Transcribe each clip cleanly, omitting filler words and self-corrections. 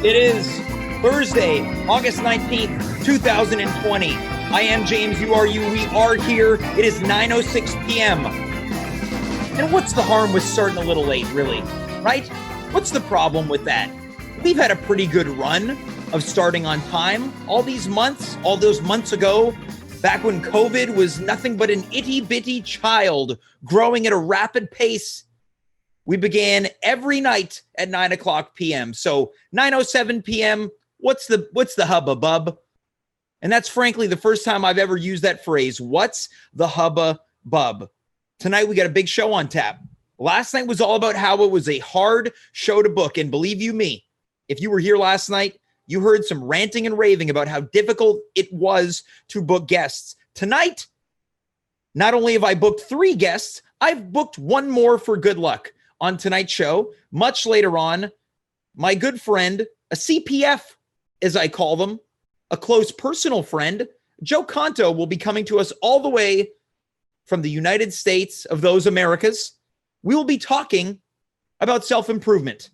It is Thursday, August 19th, 2020. I am James, you are you, we are here. It is 9:06 p.m. And what's the harm with starting a little late, really? Right? What's the problem with that? We've had a pretty good run of starting on time. All those months ago, back when COVID was nothing but an itty-bitty child growing at a rapid pace, we began every night at 9 o'clock p.m. So 9:07 p.m., what's the hubba bub? And that's frankly the first time I've ever used that phrase. What's the hubba bub? Tonight we got a big show on tap. Last night was all about how it was a hard show to book. And believe you me, if you were here last night, you heard some ranting and raving about how difficult it was to book guests. Tonight, not only have I booked 3 guests, I've booked one more for good luck. On tonight's show, much later on, my good friend, a CPF, as I call them, a close personal friend, Joe Conto, will be coming to us all the way from the United States of those Americas. We will be talking about self-improvement.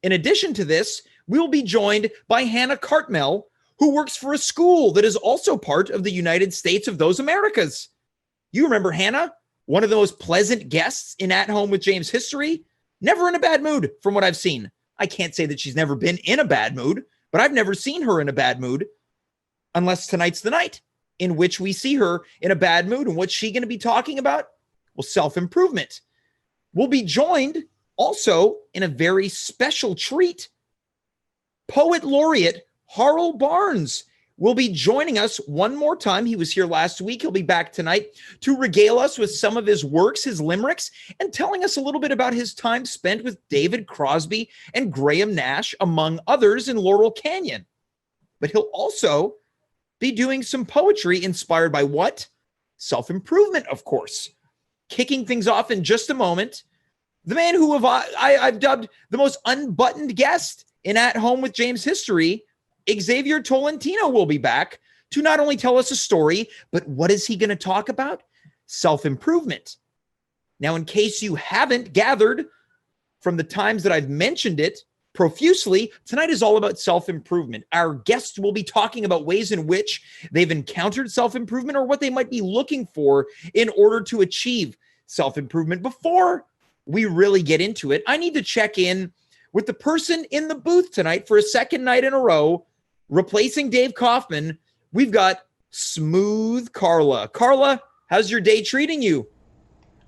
In addition to this, we will be joined by Hannah Cartmel, who works for a school that is also part of the United States of those Americas. You remember Hannah? One of the most pleasant guests in At Home with James history. Never in a bad mood from what I've seen. I can't say that she's never been in a bad mood, but I've never seen her in a bad mood unless tonight's the night in which we see her in a bad mood. And what's she going to be talking about? Well, self-improvement. We'll be joined also in a very special treat. Poet laureate Harl Barnes will be joining us one more time. He was here last week. He'll be back tonight to regale us with some of his works, his limericks, and telling us a little bit about his time spent with David Crosby and Graham Nash, among others, in Laurel Canyon. But he'll also be doing some poetry inspired by what? Self-improvement, of course. Kicking things off in just a moment, the man who I've dubbed the most unbuttoned guest in At Home with James history, Xavier Tolentino, will be back to not only tell us a story, but what is he going to talk about? Self-improvement. Now, in case you haven't gathered from the times that I've mentioned it profusely, tonight is all about self-improvement. Our guests will be talking about ways in which they've encountered self-improvement or what they might be looking for in order to achieve self-improvement. Before we really get into it, I need to check in with the person in the booth tonight for a second night in a row, replacing Dave Kaufman. We've got Smooth Carla. Carla, how's your day treating you?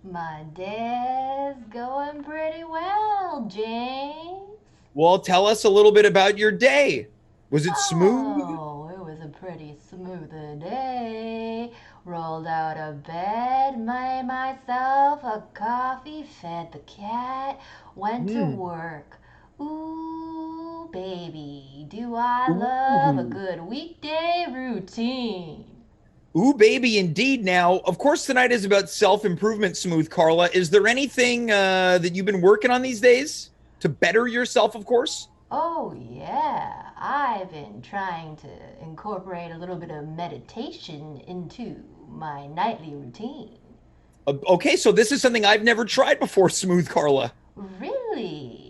My day's going pretty well, James. Well, tell us a little bit about your day. Was it smooth? Oh, it was a pretty smooth day. Rolled out of bed, made myself a coffee, fed the cat, went to work. Ooh, baby, do I love a good weekday routine. Ooh, baby, indeed. Now, of course, tonight is about self-improvement, Smooth Carla. Is there anything that you've been working on these days to better yourself, of course? Oh, yeah, I've been trying to incorporate a little bit of meditation into my nightly routine. Okay, so this is something I've never tried before, Smooth Carla. Really?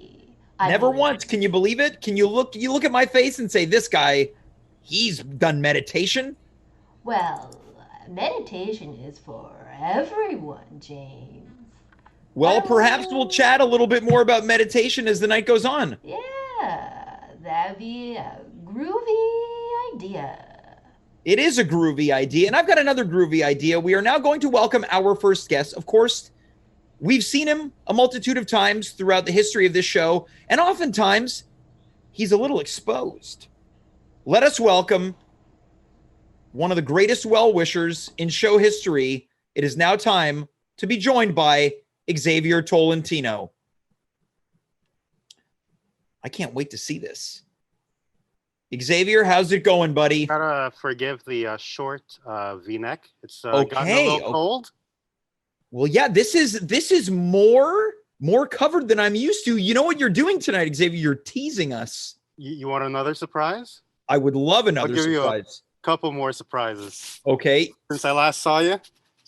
Never once. Can you believe it? Can you look at my face and say, this guy, he's done meditation? Well, meditation is for everyone, James. Well, perhaps we'll chat a little bit more about meditation as the night goes on. Yeah, that'd be a groovy idea. It is a groovy idea, and I've got another groovy idea. We are now going to welcome our first guest. Of course, we've seen him a multitude of times throughout the history of this show, and oftentimes he's a little exposed. Let us welcome one of the greatest well-wishers in show history. It is now time to be joined by Xavier Tolentino. I can't wait to see this. Xavier, how's it going, buddy? Gotta forgive the short V-neck. It's Okay. gotten a little cold. Well, yeah, this is more covered than I'm used to. You know what you're doing tonight, Xavier? You're teasing us. You want another surprise? I would love another I'll give surprise. you a couple more surprises. Okay. Since I last saw you.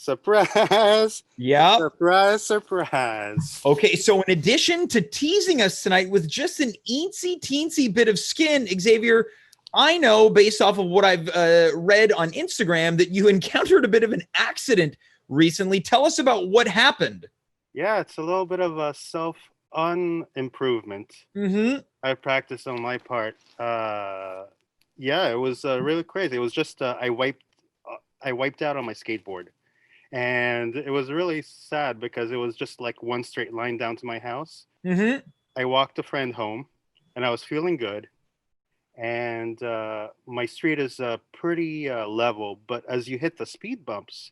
Surprise! Yeah. Surprise! Surprise! Okay, so in addition to teasing us tonight with just an teensy bit of skin, Xavier, I know based off of what I've read on Instagram that you encountered a bit of an accident recently. Tell us about what happened. Yeah, it's a little bit of a self-improvement Mm-hmm. I practiced on my part. Yeah, it was really crazy. It was just I wiped out on my skateboard, and it was really sad because it was just like one straight line down to my house. Mm-hmm. I walked a friend home, and I was feeling good. And my street is pretty level, but as you hit the speed bumps,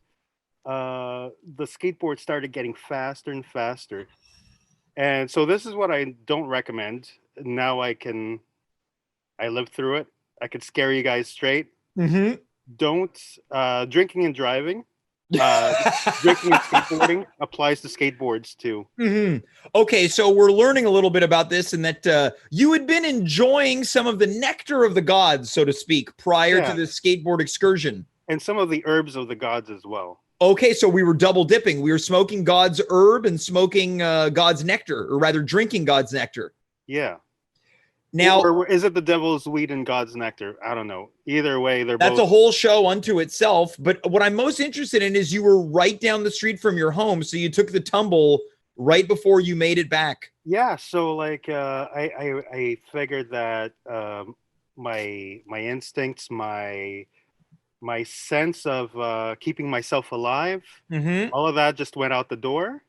the skateboard started getting faster and faster. And so this is what I don't recommend. Now I lived through it. I could scare you guys straight. Mm-hmm. Don't drinking and driving. Drinking and skateboarding applies to skateboards too. Mm-hmm. Okay, so we're learning a little bit about this, and that you had been enjoying some of the nectar of the gods, so to speak, prior to this skateboard excursion. And some of the herbs of the gods as well. Okay, so we were double dipping. We were smoking God's herb and smoking God's nectar, or rather drinking God's nectar. Yeah. Now, or is it the devil's weed and God's nectar? I don't know. Either way, that's both a whole show unto itself. But what I'm most interested in is you were right down the street from your home, so you took the tumble right before you made it back. Yeah, so like I figured that my instincts, my sense of keeping myself alive, all of that just went out the door,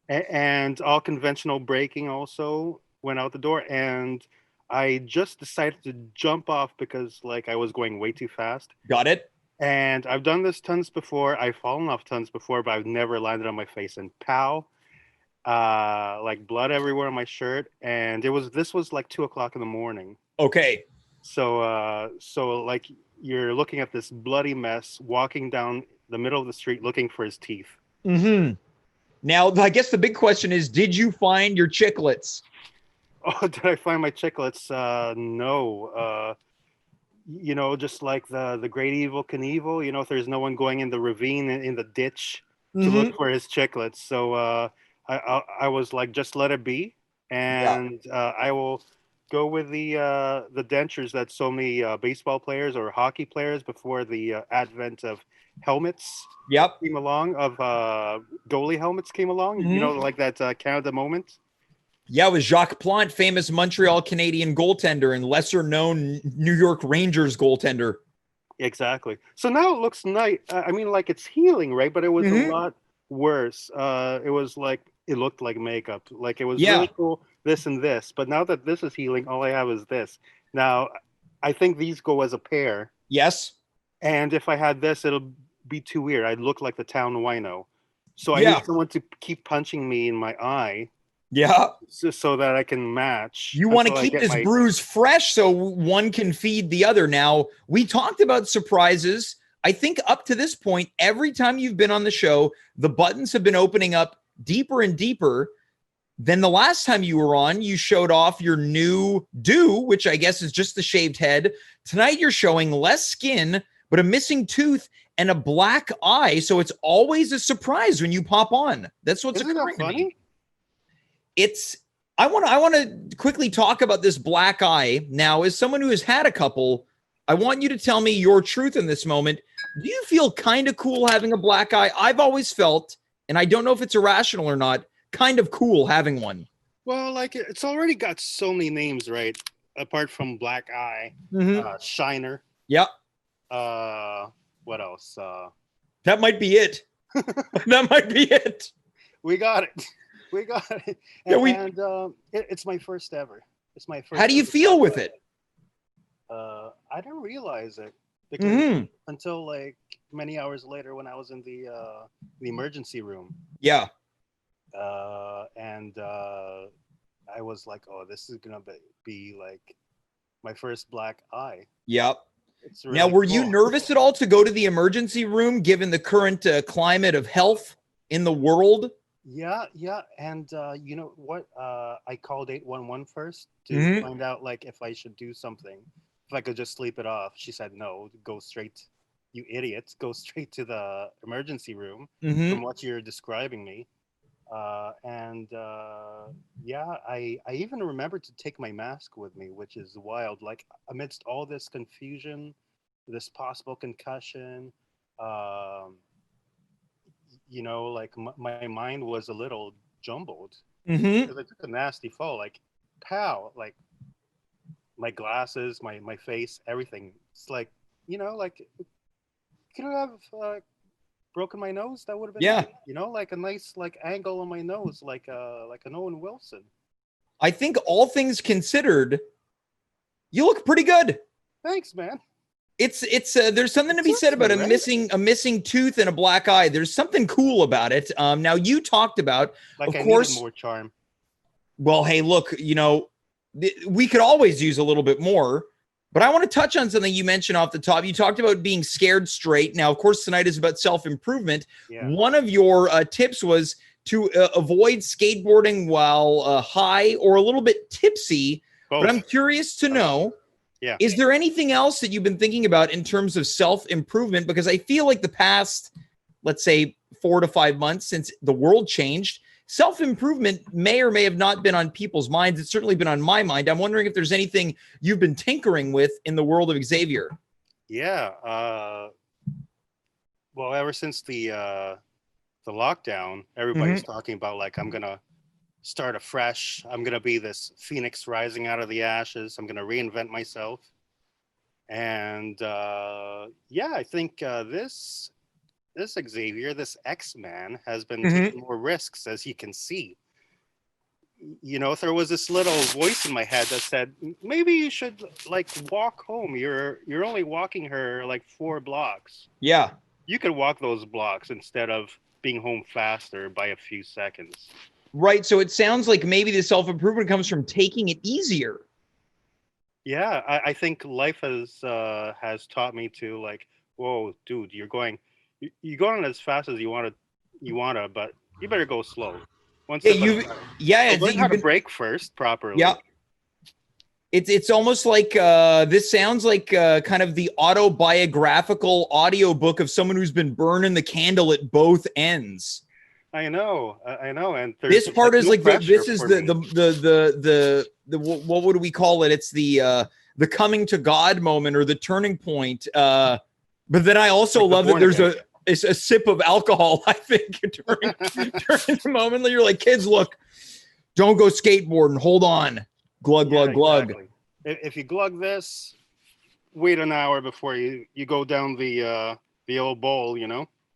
and all conventional braking also went out the door, and I just decided to jump off because like I was going way too fast. Got it. And I've done this tons before. I've fallen off tons before, but I've never landed on my face, and pow, like blood everywhere on my shirt. And this was like 2:00 in the morning. Okay. So like you're looking at this bloody mess walking down the middle of the street looking for his teeth. Mm-hmm. Now, I guess the big question is, did you find your chiclets? Oh, did I find my chiclets? No. You know, just like the great evil Knievel, you know, if there's no one going in the ravine in the ditch to look for his chiclets. So I was like, just let it be. And I will go with the dentures that so many baseball players or hockey players before the advent of helmets came along, of goalie helmets came along, you know, like that Canada moment. Yeah, it was Jacques Plante, famous Montreal Canadian goaltender and lesser known New York Rangers goaltender. Exactly. So now it looks nice. I mean, like it's healing, right? But it was a lot worse. It was like, it looked like makeup. Like it was really cool, this and this. But now that this is healing, all I have is this. Now, I think these go as a pair. Yes. And if I had this, it'll be too weird. I'd look like the town wino. So I need someone to keep punching me in my eye. Yeah. So that I can match. You want to keep this bruise fresh so one can feed the other. Now, we talked about surprises. I think up to this point, every time you've been on the show, the buttons have been opening up deeper and deeper. Then the last time you were on, you showed off your new do, which I guess is just the shaved head. Tonight, you're showing less skin, but a missing tooth and a black eye. So it's always a surprise when you pop on. That's what's occurring to me. I want to quickly talk about this black eye. Now, as someone who has had a couple, I want you to tell me your truth in this moment. Do you feel kind of cool having a black eye? I've always felt, and I don't know if it's irrational or not, kind of cool having one. Well, like it's already got so many names, right? Apart from black eye, shiner. Yep. What else? That might be it. That might be it. We got it. We got it. And, it's my first ever. It's my first. How do you feel with it? I didn't realize it because until like many hours later when I was in the emergency room. Yeah. And I was like, oh, this is gonna be like my first black eye. Yep. Really now, were you nervous at all to go to the emergency room given the current climate of health in the world? Yeah. And you know what? I called 811 first to find out like if I should do something. If I could just sleep it off. She said no, go straight you idiots, go straight to the emergency room Mm-hmm. from what you're describing me. Yeah, I even remember to take my mask with me, which is wild. Like amidst all this confusion, this possible concussion, um, like my mind was a little jumbled Mm-hmm. because I took a nasty fall. Like, pow! Like my glasses, my face, everything. It's like, like could I have broken my nose? That would have been Yeah. nice. Like a nice like angle on my nose, like an Owen Wilson. I think all things considered, you look pretty good. Thanks, man. It's there's something to It be said suits about me, a right? missing tooth and a black eye. There's something cool about it. Now you talked about, Like of I needed course. more charm. Well, hey, look, we could always use a little bit more, but I want to touch on something you mentioned off the top. You talked about being scared straight. Now, of course, tonight is about self-improvement. Yeah. One of your tips was to avoid skateboarding while high or a little bit tipsy. Both. But I'm curious to know, Yeah. is there anything else that you've been thinking about in terms of self-improvement? Because I feel like the past, let's say, 4 to 5 months since the world changed, self-improvement may or may have not been on people's minds. It's certainly been on my mind. I'm wondering if there's anything you've been tinkering with in the world of Xavier. Yeah. Well, ever since the lockdown, everybody's talking about like I'm gonna start afresh. I'm gonna be this phoenix rising out of the ashes. I'm gonna reinvent myself. And yeah, I think this Xavier, this X-Man, has been taking more risks, as you can see. There was this little voice in my head that said, maybe you should like walk home. You're only walking her like 4 blocks. Yeah. You could walk those blocks instead of being home faster by a few seconds. Right. So it sounds like maybe the self-improvement comes from taking it easier. Yeah, I think life has taught me to like, whoa, dude, you're going as fast as you want to, but you better go slow. One step at a time. So learn how to brake first properly. Yeah. It's almost like this sounds like kind of the autobiographical audiobook of someone who's been burning the candle at both ends. I know, and this part is like this is the what would we call it? It's the coming to God moment or the turning point. But then I also love that there's a sip of alcohol. I think during the moment you're like, kids, look, don't go skateboarding. Hold on, glug glug glug. Exactly. If you glug this, wait an hour before you go down the old bowl.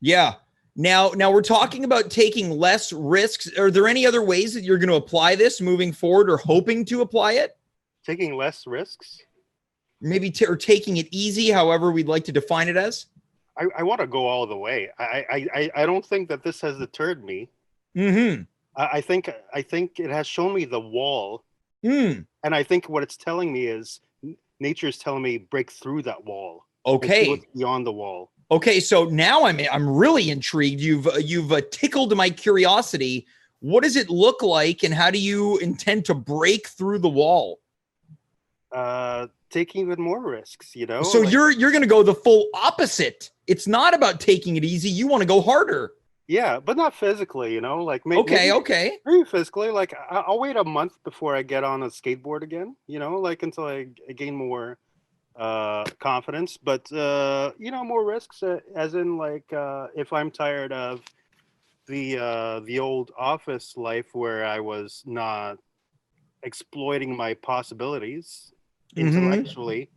Yeah. Now we're talking about taking less risks. Are there any other ways that you're going to apply this moving forward or hoping to apply it? Taking less risks? Maybe or taking it easy, however we'd like to define it as? I want to go all the way. I don't think that this has deterred me. Mm-hmm. I think it has shown me the wall. And I think what it's telling me is nature is telling me break through that wall. Okay. And see what's beyond the wall. Okay, so now I'm really intrigued. You've tickled my curiosity. What does it look like, and how do you intend to break through the wall? Taking even more risks, So like, you're going to go the full opposite. It's not about taking it easy. You want to go harder. Yeah, but not physically, like maybe, okay. Maybe physically, like I'll wait a month before I get on a skateboard again, like until I gain more confidence, but more risks, as in like if I'm tired of the old office life where I was not exploiting my possibilities intellectually,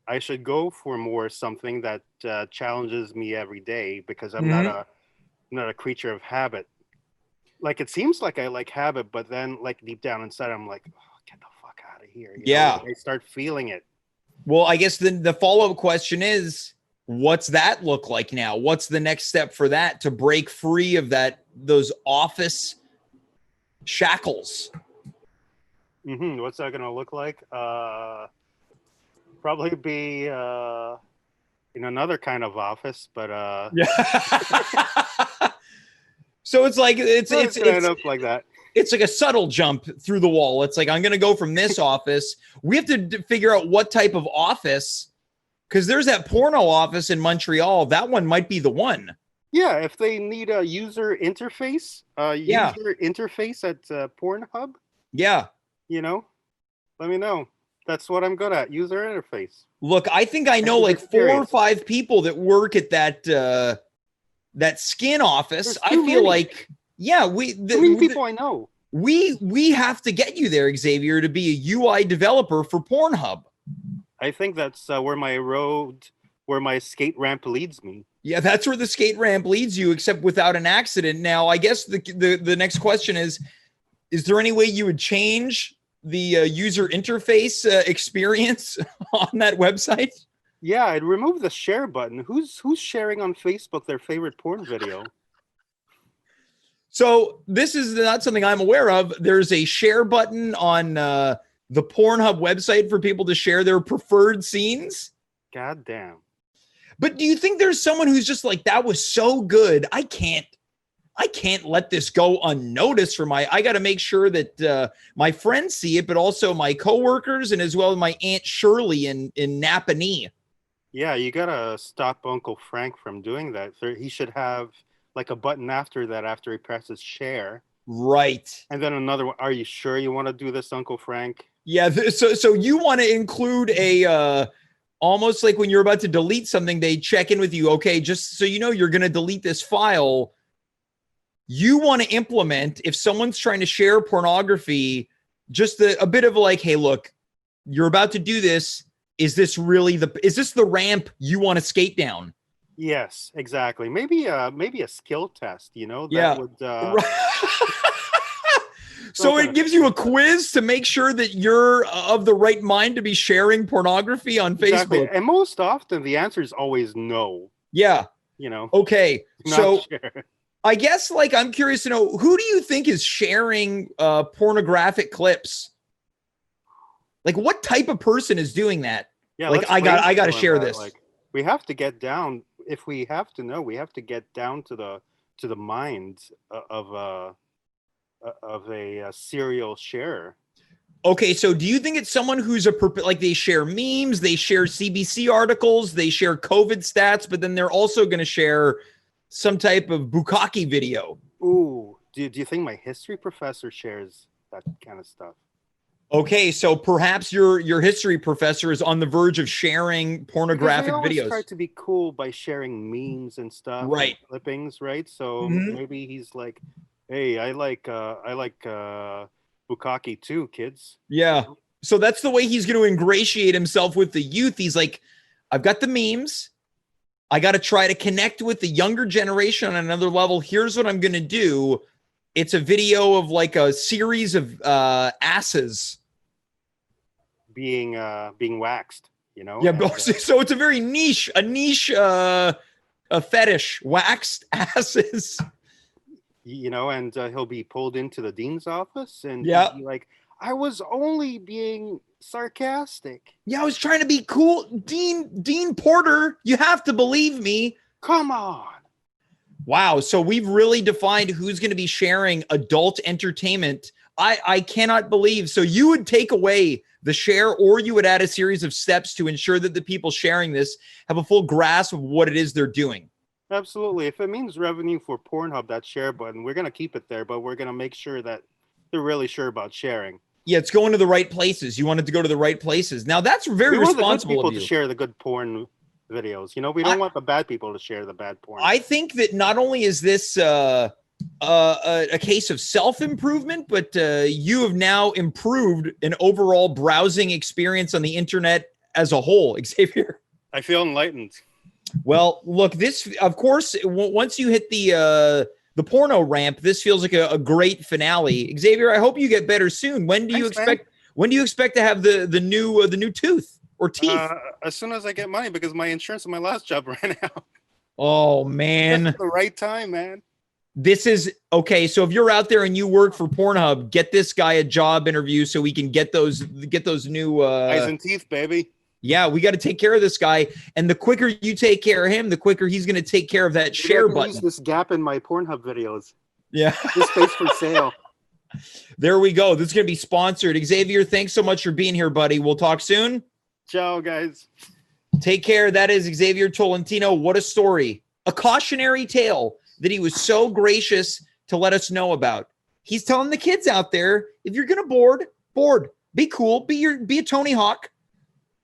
I should go for more something that challenges me every day, because I'm not a creature of habit. Like it seems like I like habit, but then like deep down inside I'm like, oh, get the fuck out of here. I start feeling it. Well, I guess the follow-up question is, what's that look like now? What's the next step for that to break free of those office shackles? What's that going to look like? Probably be in another kind of office, but so it's like it's gonna end up like that. It's like a subtle jump through the wall. It's like, I'm going to go from this office. We have to figure out what type of office Because there's that porno office in Montreal. That one might be the one. Yeah, if they need a user interface, Yeah. at Pornhub, Yeah. Let me know. That's what I'm good at, user interface. Look, I think I know like 4 or 5 people that work at that skin office. I feel like, yeah, too many people I know. We have to get you there, Xavier, to be a UI developer for Pornhub. I think that's where my skate ramp leads me. Yeah, that's where the skate ramp leads you, except without an accident. Now, I guess the next question is there any way you would change the user interface experience on that website? Yeah, I'd remove the share button. Who's sharing on Facebook their favorite porn video? So this is not something I'm aware of. There's a share button on the Pornhub website for people to share their preferred scenes. God damn. But do you think there's someone who's just like, that was so good, I can't let this go unnoticed I got to make sure that my friends see it, but also my coworkers and as well as my Aunt Shirley in Napanee. Yeah, you got to stop Uncle Frank from doing that. He should have like a button after that, after he presses share. Right. And then another one. Are you sure you want to do this, Uncle Frank? Yeah. So you want to include a almost like when you're about to delete something, they check in with you. Okay, just so you know, you're going to delete this file. You want to implement, if someone's trying to share pornography, just a bit of like, hey, look, you're about to do this. Is this the ramp you want to skate down? Yes, exactly. Maybe a skill test, that yeah. would So it gives you a quiz to make sure that you're of the right mind to be sharing pornography on Facebook. And most often the answer is always no. Yeah. Okay. So sure. I guess like I'm curious to know, who do you think is sharing pornographic clips? Like what type of person is doing that? Yeah, like I got to share this. Like we have to get down, if we have to know, we have to get down to the mind of a serial sharer. Okay, so do you think it's someone who's like they share memes, they share CBC articles, they share COVID stats, but then they're also going to share some type of bukkake video? Ooh, do you think my history professor shares that kind of stuff? Okay, so perhaps your history professor is on the verge of sharing pornographic videos. They try to be cool by sharing memes and stuff, right? And clippings, right? So maybe he's like, "Hey, I like bukkake too, kids." Yeah. So that's the way he's going to ingratiate himself with the youth. He's like, I've got the memes. I got to try to connect with the younger generation on another level. Here's what I'm going to do. It's a video of like a series of asses being waxed, Yeah, so it's a very niche a fetish, waxed asses. And he'll be pulled into the dean's office and he'll be like, I was only being sarcastic. Yeah, I was trying to be cool. Dean Porter, you have to believe me. Come on. Wow. So we've really defined who's going to be sharing adult entertainment. I cannot believe. So you would take away the share, or you would add a series of steps to ensure that the people sharing this have a full grasp of what it is they're doing. Absolutely. If it means revenue for Pornhub, that share button, we're going to keep it there, but we're going to make sure that they're really sure about sharing. Yeah, it's going to the right places. You want it to go to the right places. Now, that's very responsible of you. To share the good porn videos. We don't want the bad people to share the bad porn. I think that not only is this a case of self-improvement, but you have now improved an overall browsing experience on the internet as a whole, Xavier. I feel enlightened. Well, look, this, of course, once you hit the porno ramp, this feels like a great finale. Xavier, I hope you get better soon. When do you expect to have the new tooth or teeth? As soon as I get money, because my insurance on my last job ran out. Oh man, that's the right time, man. This is okay. So if you're out there and you work for Pornhub, get this guy a job interview so we can get those new eyes and teeth, baby. Yeah, we got to take care of this guy, and the quicker you take care of him, the quicker he's going to take care of that share button. Use this gap in my Pornhub videos. Yeah, this space for sale. There we go. This is going to be sponsored. Xavier, thanks so much for being here, buddy. We'll talk soon. Ciao, guys. Take care. That is Xavier Tolentino. What a story. A cautionary tale that he was so gracious to let us know about. He's telling the kids out there, if you're going to board, be cool, be a Tony Hawk.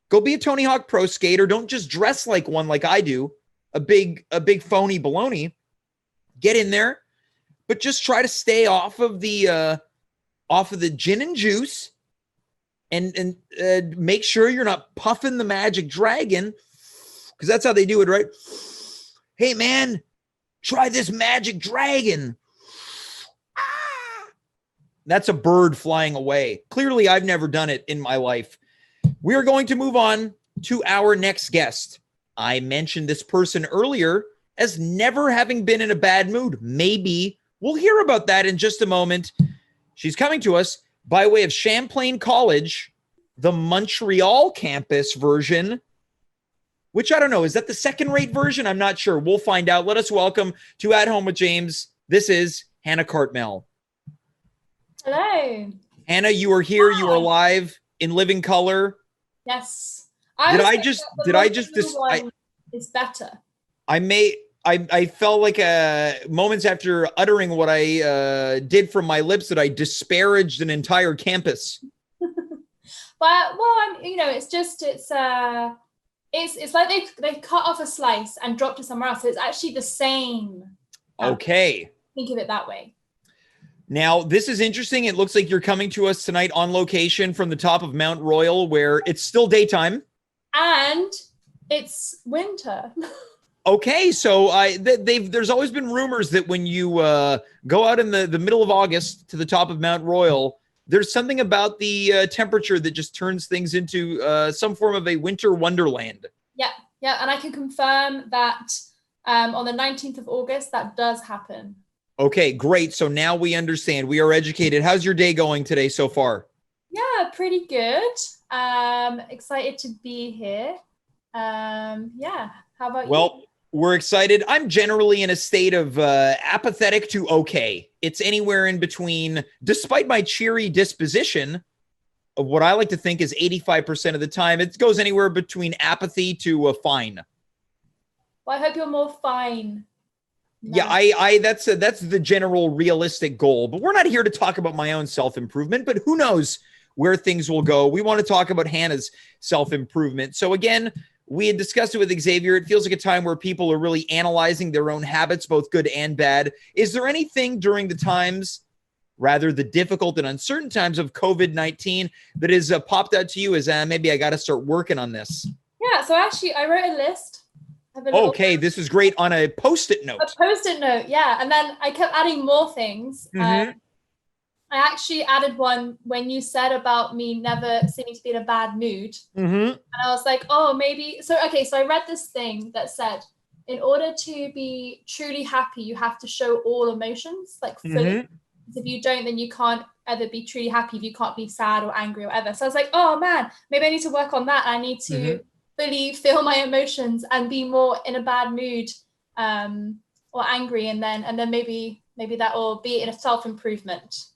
Go be a Tony Hawk pro skater. Don't just dress like one like I do, a big phony baloney. Get in there, but just try to stay off of the gin and juice, and make sure you're not puffing the magic dragon, because that's how they do it, right? Hey man, try this magic dragon. That's a bird flying away. Clearly, I've never done it in my life. We are going to move on to our next guest. I mentioned this person earlier as never having been in a bad mood. Maybe we'll hear about that in just a moment. She's coming to us by way of Champlain College, the Montreal campus version, which I don't know. Is that the second-rate version? I'm not sure. We'll find out. Let us welcome to At Home with James. This is Hannah Cartmel. Hello. Hannah, you are here. Hi. You are live in living color. Yes. It's better. I felt like moments after uttering what I did from my lips that I disparaged an entire campus. It's like they cut off a slice and dropped it somewhere else. So it's actually the same. Okay. Think of it that way. Now, this is interesting. It looks like you're coming to us tonight on location from the top of Mount Royal, where it's still daytime. And it's winter. Okay, so there's always been rumors that when you go out in the middle of August to the top of Mount Royal, there's something about the temperature that just turns things into some form of a winter wonderland. Yeah, and I can confirm that on the 19th of August, that does happen. Okay, great. So now we understand. We are educated. How's your day going today so far? Yeah, pretty good. Excited to be here. Yeah. How about you? Well, we're excited. I'm generally in a state of apathetic to okay. It's anywhere in between, despite my cheery disposition, of what I like to think is 85% of the time. It goes anywhere between apathy to fine. Well, I hope you're more fine. Yeah, I that's the general realistic goal. But we're not here to talk about my own self-improvement, but who knows where things will go. We want to talk about Hannah's self-improvement. So again, we had discussed it with Xavier. It feels like a time where people are really analyzing their own habits, both good and bad. Is there anything during the times, rather the difficult and uncertain times of COVID-19, that has popped out to you as maybe I got to start working on this? Yeah, so actually I wrote a list. Okay, this is great, on a Post-it note. A Post-it note, yeah. And then I kept adding more things. Mm-hmm. I actually added one when you said about me never seeming to be in a bad mood. Mm-hmm. And I was like, oh, maybe. So I read this thing that said, in order to be truly happy, you have to show all emotions, like fully. Mm-hmm. Because if you don't, then you can't ever be truly happy if you can't be sad or angry or whatever. So I was like, oh man, maybe I need to work on that. I need to fully feel my emotions and be more in a bad mood or angry. And then maybe that will be in a self-improvement.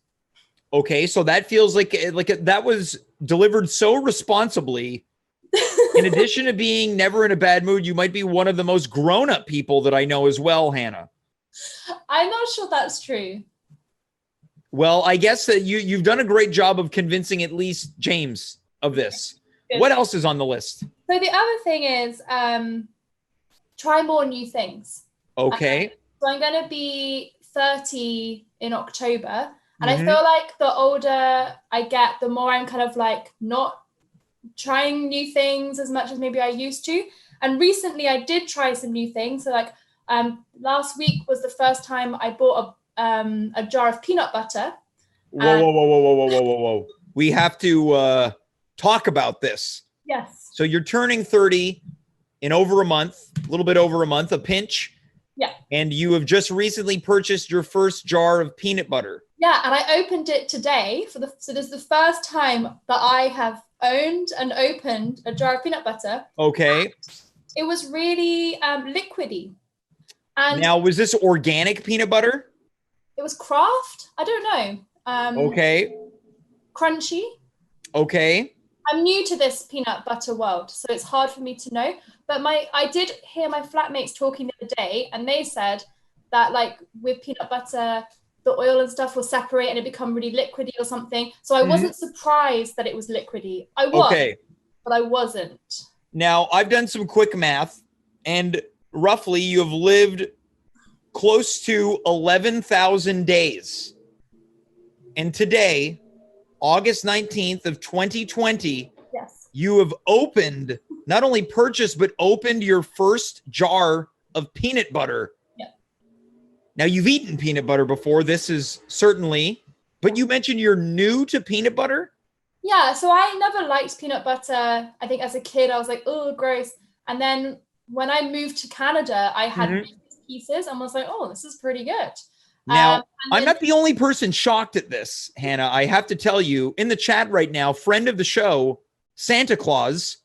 Okay, so that feels like that was delivered so responsibly. In addition to being never in a bad mood, you might be one of the most grown-up people that I know as well, Hannah. I'm not sure that's true. Well, I guess that you've done a great job of convincing at least James of this. Good. What else is on the list? So the other thing is try more new things. Okay. So I'm going to be 30 in October. And I feel like the older I get, the more I'm kind of like not trying new things as much as maybe I used to. And recently I did try some new things. So like last week was the first time I bought a jar of peanut butter. Whoa. We have to talk about this. Yes. So you're turning 30 in over a month, a little bit over a month, a pinch. Yeah. And you have just recently purchased your first jar of peanut butter. Yeah, and I opened it today so this is the first time that I have owned and opened a jar of peanut butter. Okay. It was really liquidy. And now, was this organic peanut butter? It was Kraft. I don't know. Okay. Crunchy. Okay. I'm new to this peanut butter world, so it's hard for me to know. But I did hear my flatmates talking the other day, and they said that like with peanut butter, the oil and stuff will separate and it become really liquidy or something. So I wasn't surprised that it was liquidy. I was, but I wasn't. Now, I've done some quick math, and roughly you have lived close to 11,000 days. And today, August 19th of 2020, yes, you have opened, not only purchased, but opened your first jar of peanut butter. Yeah. Now, you've eaten peanut butter before. This is certainly, but you mentioned you're new to peanut butter? Yeah, so I never liked peanut butter. I think as a kid, I was like, oh, gross. And then when I moved to Canada, I had pieces and was like, oh, this is pretty good. Now, I'm not the only person shocked at this, Hannah. I have to tell you, in the chat right now, friend of the show, Santa Claus,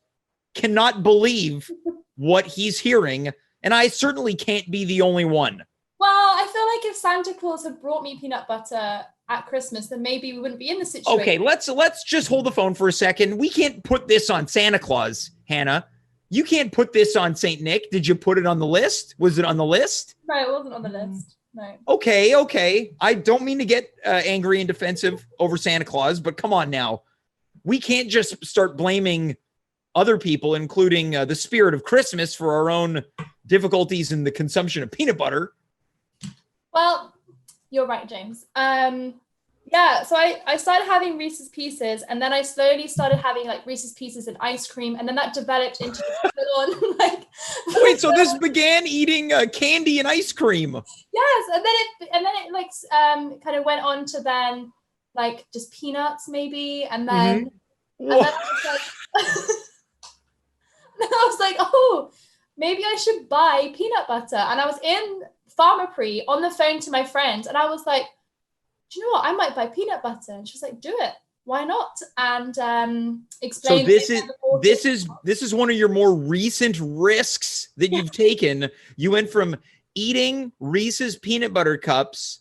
cannot believe what he's hearing, and I certainly can't be the only one. Well, I feel like if Santa Claus had brought me peanut butter at Christmas, then maybe we wouldn't be in the situation. Okay, let's just hold the phone for a second. We can't put this on Santa Claus, Hannah. You can't put this on St. Nick. Did you put it on the list? Was it on the list? No, it wasn't on the list. No. Okay. I don't mean to get angry and defensive over Santa Claus, but come on now. We can't just start blaming other people, including the spirit of Christmas, for our own difficulties in the consumption of peanut butter. Well, you're right, James. Yeah, so I started having Reese's Pieces, and then I slowly started having like Reese's Pieces and ice cream, and then that developed into full-on like. Wait, so this began eating candy and ice cream? Yes, and then it like kind of went on to then like just peanuts maybe, and then I was like, then I was like, oh, maybe I should buy peanut butter, and I was in Pharmaprix on the phone to my friend, and I was like, do you know what? I might buy peanut butter. And she was like, do it. Why not? And explain. So this is one of your more recent risks that you've taken. You went from eating Reese's peanut butter cups,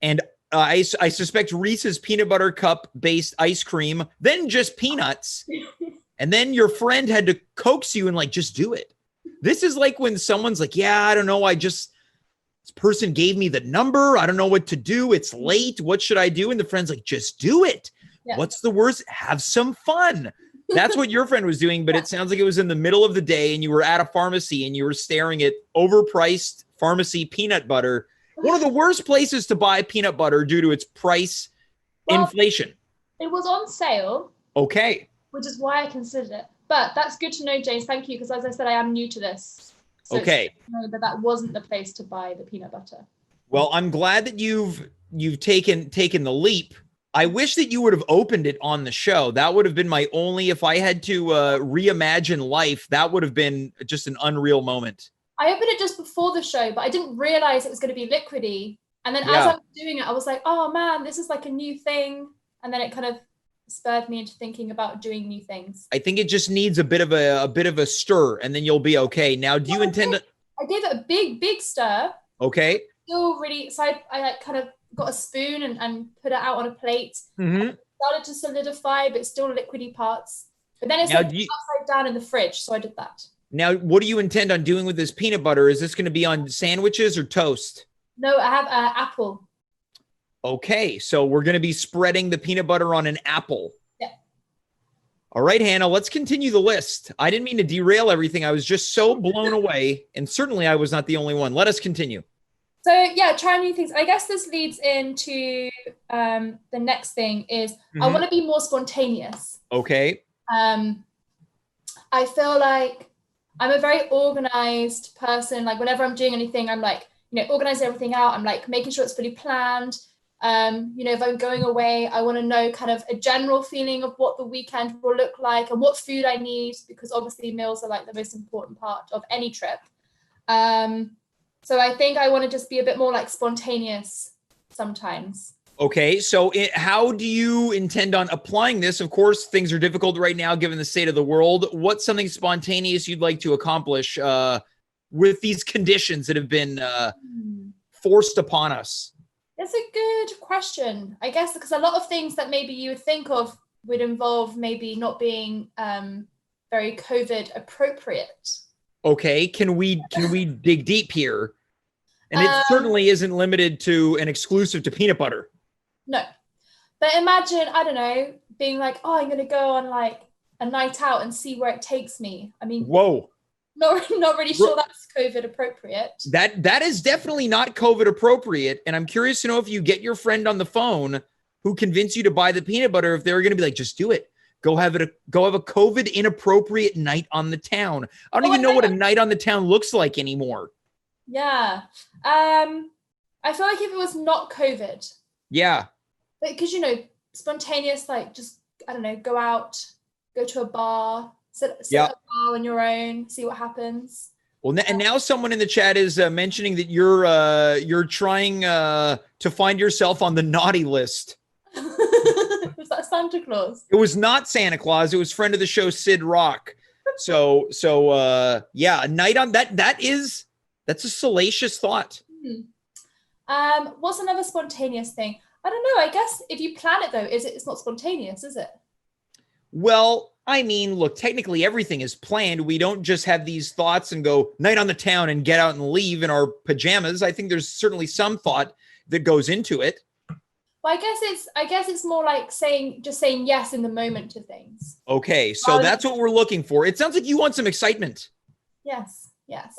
and I suspect Reese's peanut butter cup based ice cream, then just peanuts, and then your friend had to coax you and like, just do it. This is like when someone's like, yeah, I don't know, this person gave me the number. I don't know what to do. It's late. What should I do? And the friend's like, just do it. Yeah. What's the worst? Have some fun. That's what your friend was doing, but it sounds like it was in the middle of the day and you were at a pharmacy and you were staring at overpriced pharmacy peanut butter. One of the worst places to buy peanut butter due to its price inflation. It was on sale. Okay. Which is why I considered it. But that's good to know, James. Thank you. Because as I said, I am new to this. So okay. Know that wasn't the place to buy the peanut butter. Well, I'm glad that you've taken the leap. I wish that you would have opened it on the show. That would have been my only, if I had to reimagine life, that would have been just an unreal moment. I opened it just before the show, but I didn't realize it was going to be liquidy. And then as I was doing it, I was like, oh man, this is like a new thing. And then it kind of spurred me into thinking about doing new things. I think it just needs a bit of a stir, and then you'll be okay. Now, do you intend to? I gave it a big stir. Okay. Still really, so I like kind of got a spoon and put it out on a plate. Mm-hmm. Started to solidify, but still liquidy parts. But then it's like upside down in the fridge, so I did that. Now, what do you intend on doing with this peanut butter? Is this going to be on sandwiches or toast? No, I have apple. Okay, so we're going to be spreading the peanut butter on an apple. Yeah. All right, Hannah, let's continue the list. I didn't mean to derail everything. I was just so blown away, and certainly I was not the only one. Let us continue. So, yeah, try new things. I guess this leads into the next thing is I want to be more spontaneous. Okay. I feel like I'm a very organized person. Like, whenever I'm doing anything, I'm like, organizing everything out. I'm like making sure it's fully planned. If I'm going away, I want to know kind of a general feeling of what the weekend will look like and what food I need, because obviously meals are like the most important part of any trip. So I think I want to just be a bit more like spontaneous sometimes. Okay, so how do you intend on applying this? Of course, things are difficult right now given the state of the world. What's something spontaneous you'd like to accomplish with these conditions that have been forced upon us? That's a good question. I guess because a lot of things that maybe you would think of would involve maybe not being very COVID appropriate. Okay, can we dig deep here? And it certainly isn't limited to an exclusive to peanut butter. No. But imagine, I don't know, being like, oh, I'm going to go on like a night out and see where it takes me. I mean, whoa. Not really sure that's COVID appropriate. That is definitely not COVID appropriate. And I'm curious to know if you get your friend on the phone who convinced you to buy the peanut butter, if they're going to be like, just do it. Go have a COVID inappropriate night on the town. I don't even know what a night on the town looks like anymore. Yeah. I feel like if it was not COVID. Yeah. Because, you know, spontaneous, like just, I don't know, go out, go to a bar, sit at a bar on your own, see what happens. Well, and now someone in the chat is mentioning that you're trying to find yourself on the naughty list. Was that Santa Claus? It was not Santa Claus. It was friend of the show, Sid Rock. So yeah, a night on that's a salacious thought. What's another spontaneous thing? I don't know. I guess if you plan it though, it's not spontaneous, is it? Well, I mean, look, technically everything is planned. We don't just have these thoughts and go night on the town and get out and leave in our pajamas. I think there's certainly some thought that goes into it. Well, I guess it's more like saying yes in the moment to things. Okay, so that's what we're looking for. It sounds like you want some excitement. Yes.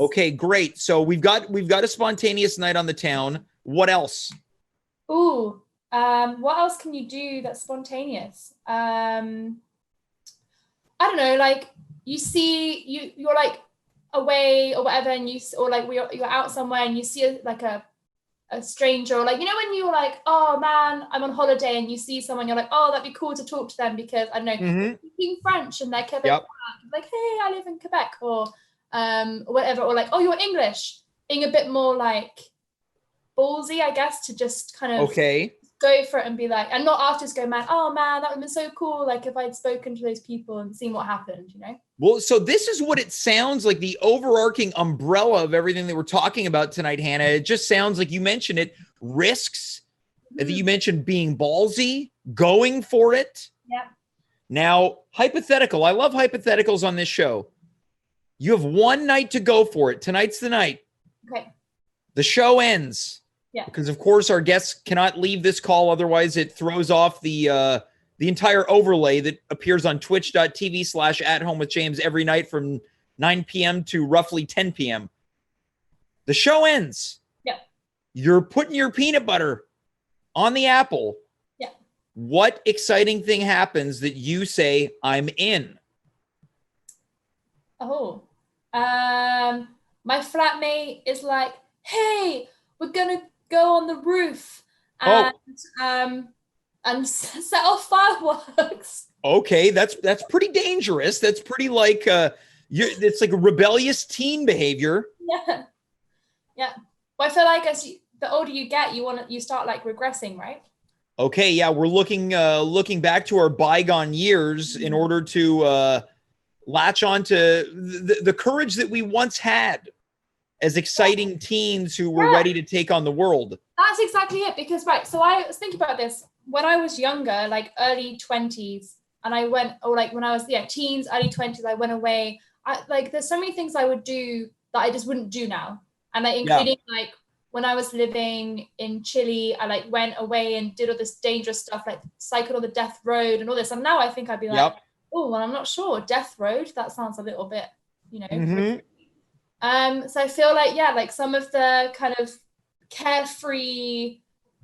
Okay, great. So we've got a spontaneous night on the town. What else? Ooh, what else can you do that's spontaneous? I don't know, like you're like away or whatever, and you're out somewhere and you see a stranger, or like, you know, when you're like, oh man, I'm on holiday, and you see someone, you're like, oh, that'd be cool to talk to them because I don't know, they're speaking French and they're Quebec, like, hey, I live in Quebec, or whatever, or like, oh, you're English, being a bit more like ballsy, I guess, to just kind of go for it and be like, and not after just go, man, oh man, that would have been so cool, like if I'd spoken to those people and seen what happened, you know? Well, so this is what it sounds like, the overarching umbrella of everything that we're talking about tonight, Hannah. It just sounds like, you mentioned it, risks. I think you mentioned being ballsy, going for it. Yeah. Now, hypothetical. I love hypotheticals on this show. You have one night to go for it. Tonight's the night. Okay. The show ends. Yeah. Because, of course, our guests cannot leave this call. Otherwise, it throws off the entire overlay that appears on twitch.tv/@home-with-James every night from 9 p.m. to roughly 10 p.m. The show ends. Yeah. You're putting your peanut butter on the apple. Yeah. What exciting thing happens that you say, I'm in? Oh, my flatmate is like, hey, we're going to go on the roof and set off fireworks. Okay, that's pretty dangerous. That's pretty like it's like a rebellious teen behavior. Yeah. Well, I feel like the older you get, you start like regressing, right? Okay, yeah, we're looking back to our bygone years in order to latch on to the courage that we once had as exciting teens who were ready to take on the world. That's exactly it. Because, so I was thinking about this when I was younger, like early 20s, and I went, or like when I was, teens, early 20s, I went away. There's so many things I would do that I just wouldn't do now. And including like when I was living in Chile, I went away and did all this dangerous stuff, like cycled on the death road and all this. And now I think I'd be like, oh, well, I'm not sure. Death road, that sounds a little bit, So I feel like, some of the kind of carefree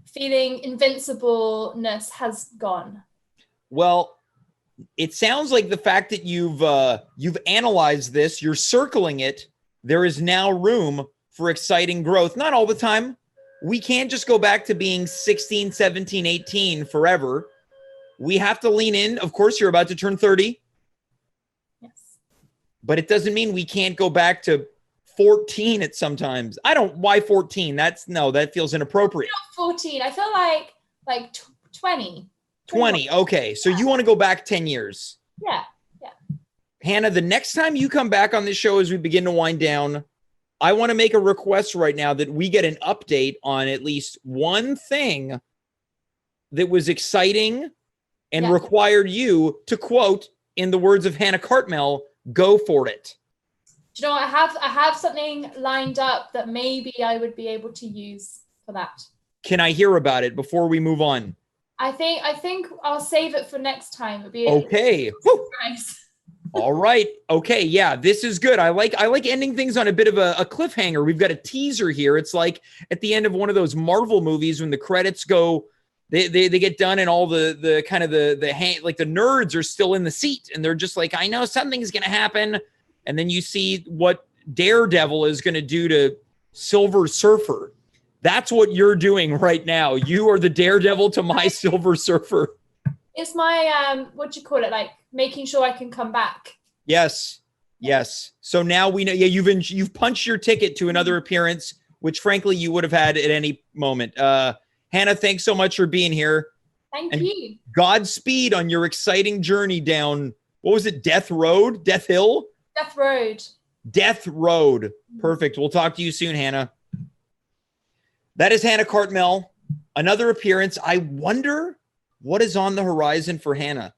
feeling invincibleness has gone. Well, it sounds like the fact that you've analyzed this, you're circling it, there is now room for exciting growth. Not all the time. We can't just go back to being 16, 17, 18 forever. We have to lean in. Of course, you're about to turn 30. Yes. But it doesn't mean we can't go back to 14 at sometimes. Why 14? That feels inappropriate. Not 14. I feel like 20. 20. Okay. So you want to go back 10 years. Yeah. Hannah, the next time you come back on this show as we begin to wind down, I want to make a request right now that we get an update on at least one thing that was exciting and Yeah. required you to quote, in the words of Hannah Cartmel, go for it. Do you know what? I have something lined up that maybe I would be able to use for that. Can I hear about it before we move on? I think I'll save it for next time. It'll be Okay. Nice. All right. Okay. Yeah, this is good. I like ending things on a bit of a cliffhanger. We've got a teaser here. It's like at the end of one of those Marvel movies when the credits go, they get done and all the kind of the nerds are still in the seat and they're just like, I know something's gonna happen. And then you see what Daredevil is gonna do to Silver Surfer. That's what you're doing right now. You are the Daredevil to my Silver Surfer. It's my what do you call it? Like making sure I can come back. Yes. So now we know. Yeah, you've punched your ticket to another appearance, which frankly you would have had at any moment. Hannah, thanks so much for being here. Thank you. Godspeed on your exciting journey down. What was it? Death Road? Death Hill? Death Road. Death Road. Perfect. We'll talk to you soon, Hannah. That is Hannah Cartmel. Another appearance. I wonder what is on the horizon for Hannah.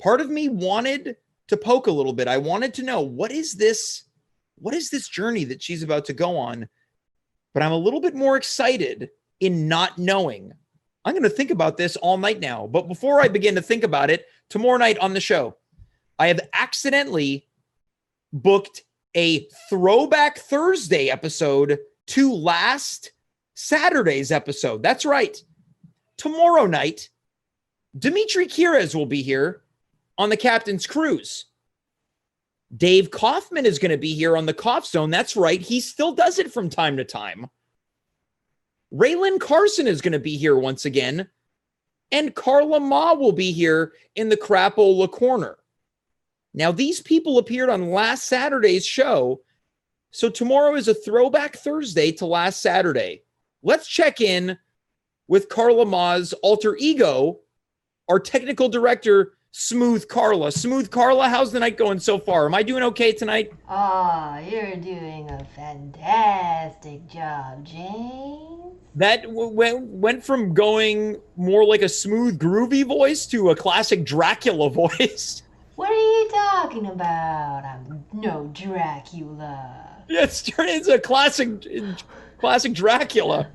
Part of me wanted to poke a little bit. I wanted to know what is this journey that she's about to go on? But I'm a little bit more excited in not knowing. I'm going to think about this all night now. But before I begin to think about it, tomorrow night on the show, I have accidentally booked a Throwback Thursday episode to last Saturday's episode. That's right. Tomorrow night, Dimitri Kires will be here on the Captain's Cruise. Dave Kaufman is going to be here on the Cough Zone. That's right. He still does it from time to time. Raylan Carson is going to be here once again. And Carla Ma will be here in the Crapola Corner. Now, these people appeared on last Saturday's show. So tomorrow is a Throwback Thursday to last Saturday. Let's check in with Carla Ma's alter ego, our technical director, Smooth Carla. Smooth Carla, how's the night going so far? Am I doing okay tonight? Oh, you're doing a fantastic job, James. That went from going more like a smooth, groovy voice to a classic Dracula voice. What are you talking about? I'm no Dracula. Yeah, it's a classic Dracula.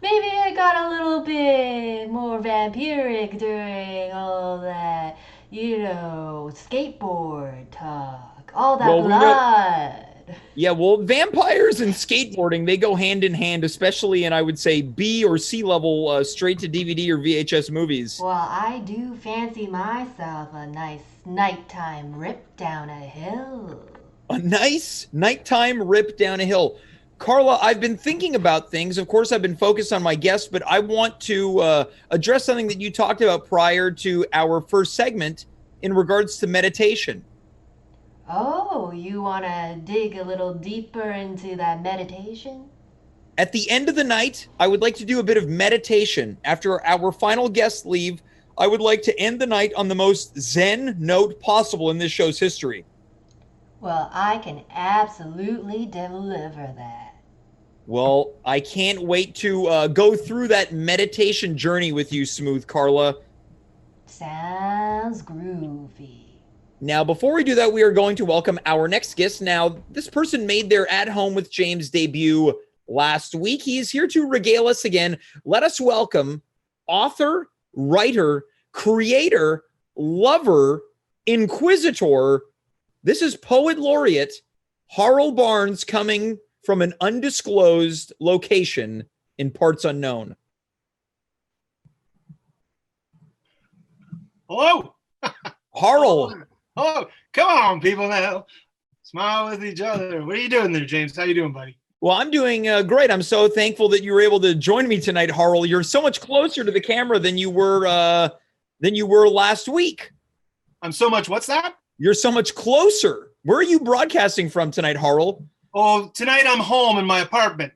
Maybe I got a little bit more vampiric during all that, skateboard talk, all that blood. Yeah, well, vampires and skateboarding, they go hand in hand, especially in, I would say, B or C level straight to DVD or VHS movies. Well, I do fancy myself a nice nighttime rip down a hill. A nice nighttime rip down a hill. Carla, I've been thinking about things. Of course, I've been focused on my guests, but I want to address something that you talked about prior to our first segment in regards to meditation. Oh, you want to dig a little deeper into that meditation? At the end of the night, I would like to do a bit of meditation. After our final guests leave, I would like to end the night on the most zen note possible in this show's history. Well, I can absolutely deliver that. Well, I can't wait to go through that meditation journey with you, Smooth Carla. Sounds groovy. Now, before we do that, we are going to welcome our next guest. Now, this person made their At Home with James debut last week. He is here to regale us again. Let us welcome author, writer, creator, lover, inquisitor. This is poet laureate Harl Barnes, coming from an undisclosed location in parts unknown. Hello. Harl. Hello. Come on, people now. Smile with each other. What are you doing there, James? How you doing, buddy? Well, I'm doing great. I'm so thankful that you were able to join me tonight, Harl. You're so much closer to the camera than you were last week. I'm so much. What's that? You're so much closer. Where are you broadcasting from tonight, Harl? Oh, tonight I'm home in my apartment.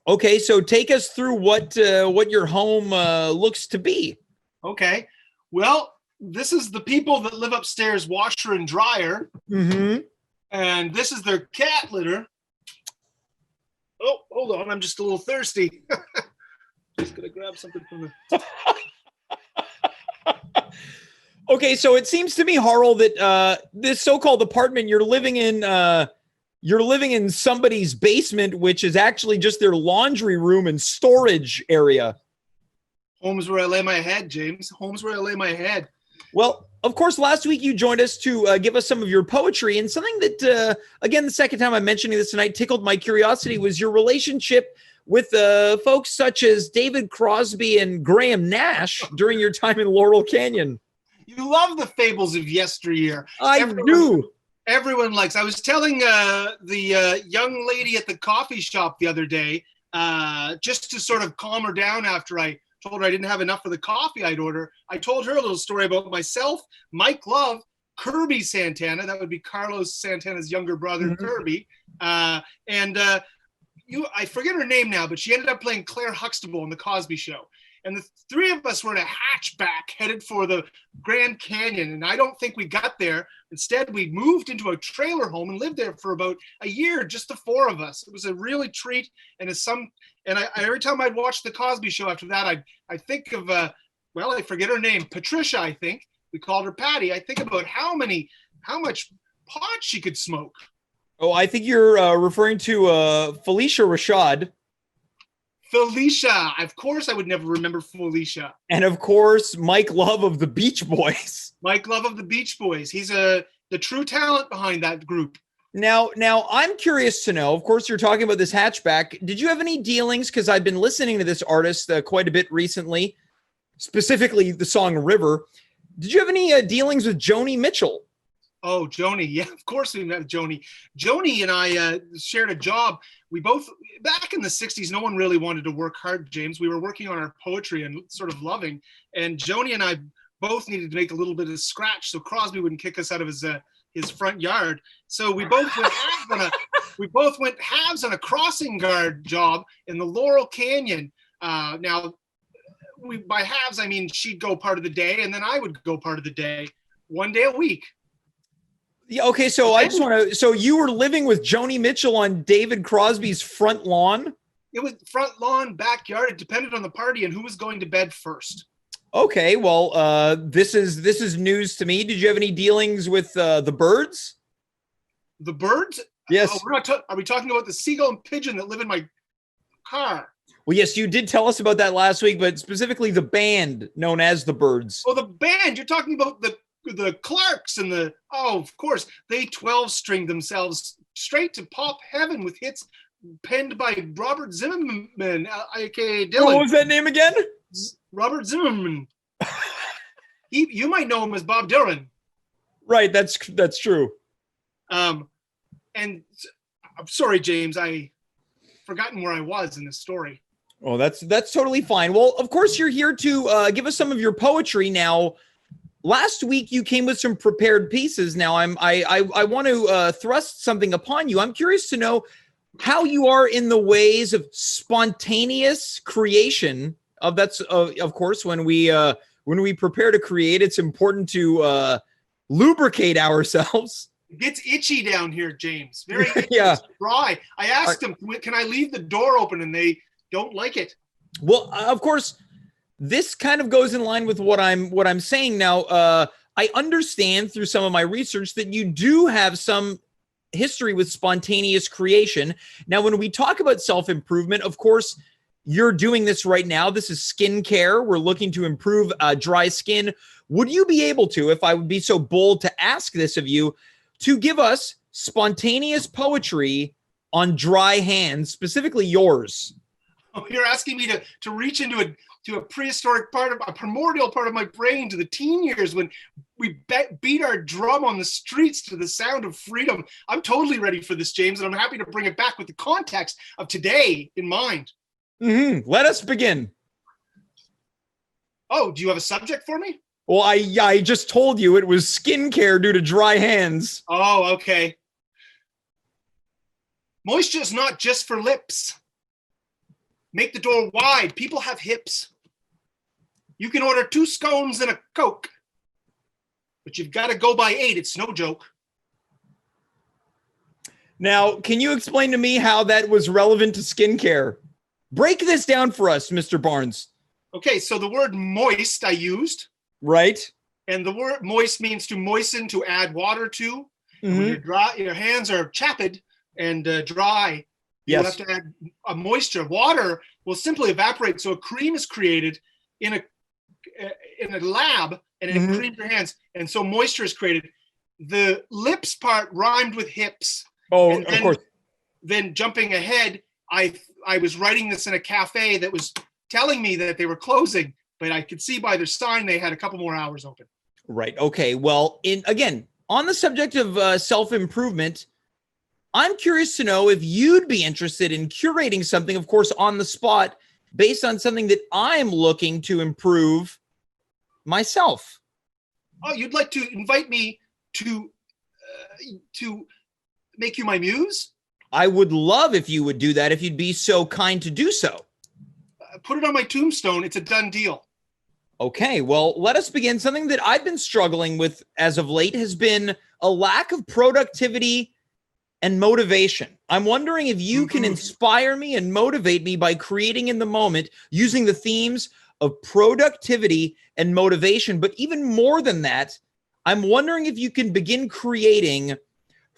Okay, so take us through what your home looks to be. Okay. Well, this is the people that live upstairs, washer and dryer. Mm-hmm. And this is their cat litter. Oh, hold on. I'm just a little thirsty. Just going to grab something from the... Okay, so it seems to me, Harl, that this so-called apartment you're living in somebody's basement, which is actually just their laundry room and storage area. Home's where I lay my head, James. Home's where I lay my head. Well, of course, last week you joined us to give us some of your poetry, and something that, again, the second time I'm mentioning this tonight, tickled my curiosity was your relationship with folks such as David Crosby and Graham Nash during your time in Laurel Canyon. You love the fables of yesteryear. I do. Everyone likes. I was telling the young lady at the coffee shop the other day, just to sort of calm her down after I told her I didn't have enough for the coffee I'd order. I told her a little story about myself, Mike Love, Kirby Santana. That would be Carlos Santana's younger brother, Kirby. I forget her name now, but she ended up playing Claire Huxtable on The Cosby Show. And the three of us were in a hatchback headed for the Grand Canyon. And I don't think we got there. Instead, we moved into a trailer home and lived there for about a year, just the four of us. It was a really treat. And every time I'd watch The Cosby Show after that, I think of, I forget her name, Patricia, I think. We called her Patty. I think about how much pot she could smoke. Oh, I think you're referring to Felicia Rashad. Felicia. Of course, I would never remember Felicia. And of course, Mike Love of the Beach Boys. Mike Love of the Beach Boys. He's the true talent behind that group. Now, I'm curious to know, of course, you're talking about this hatchback. Did you have any dealings? Because I've been listening to this artist quite a bit recently, specifically the song River. Did you have any dealings with Joni Mitchell? Oh, Joni. Yeah, of course we met Joni. Joni and I shared a job. We both, back in the 60s, no one really wanted to work hard, James. We were working on our poetry and sort of loving. And Joni and I both needed to make a little bit of scratch so Crosby wouldn't kick us out of his front yard. So we both went halves on a crossing guard job in the Laurel Canyon. Now, by halves, I mean she'd go part of the day and then I would go part of the day, one day a week. Yeah, okay, so I just want to, so you were living with Joni Mitchell on David Crosby's front lawn? It was front lawn, backyard. It depended on the party and who was going to bed first. Okay, well, this is news to me. Did you have any dealings with the birds? The birds? Yes. Are we talking about the seagull and pigeon that live in my car? Well, yes, you did tell us about that last week, but specifically the band known as the Birds. Oh, the band. You're talking about the Clarks and of course, they 12-stringed themselves straight to pop heaven with hits penned by Robert Zimmerman, aka Dylan. What was that name again? Robert Zimmerman. You might know him as Bob Dylan. Right, that's true. And I'm sorry, James, I forgotten where I was in this story. Oh, that's totally fine. Well, of course, you're here to give us some of your poetry now. Last week, you came with some prepared pieces. Now, I want to thrust something upon you. I'm curious to know how you are in the ways of spontaneous creation. Of course, when we prepare to create, it's important to lubricate ourselves. It gets itchy down here, James. Very itchy. Yeah. It's dry. I asked them, can I leave the door open? And they don't like it. Well, of course, this kind of goes in line with what I'm saying now. I understand through some of my research that you do have some history with spontaneous creation. Now, when we talk about self-improvement, of course, you're doing this right now. This is skincare. We're looking to improve dry skin. Would you be able to, if I would be so bold to ask this of you, to give us spontaneous poetry on dry hands, specifically yours? Oh, you're asking me to reach into a prehistoric part of a primordial part of my brain to the teen years when we beat our drum on the streets to the sound of freedom. I'm totally ready for this, James, and I'm happy to bring it back with the context of today in mind. Mm-hmm. Let us begin. Oh, do you have a subject for me? Well, I just told you it was skincare due to dry hands. Oh, okay. Moisture's not just for lips. Make the door wide. People have hips. You can order 2 scones and a Coke, but you've got to go by 8. It's no joke. Now, can you explain to me how that was relevant to skincare? Break this down for us, Mr. Barnes. Okay, so the word moist I used. Right. And the word moist means to moisten, to add water to. And when Mhm. you're dry, your hands are chapped and dry. You Yes. have to add a moisture. Water will simply evaporate. So a cream is created in a lab, and it Mhm. creams your hands. And so moisture is created. The lips part rhymed with hips. Oh, And of course. Then jumping ahead, I was writing this in a cafe that was telling me that they were closing, but I could see by their sign they had a couple more hours open. Right. Okay. Well, again, on the subject of self-improvement, I'm curious to know if you'd be interested in curating something, of course, on the spot, based on something that I'm looking to improve myself. Oh, you'd like to invite me to make you my muse? I would love if you would do that, if you'd be so kind to do so. Put it on my tombstone. It's a done deal. Okay, well, let us begin. Something that I've been struggling with as of late has been a lack of productivity and motivation. I'm wondering if you can inspire me and motivate me by creating in the moment using the themes of productivity and motivation. But even more than that, I'm wondering if you can begin creating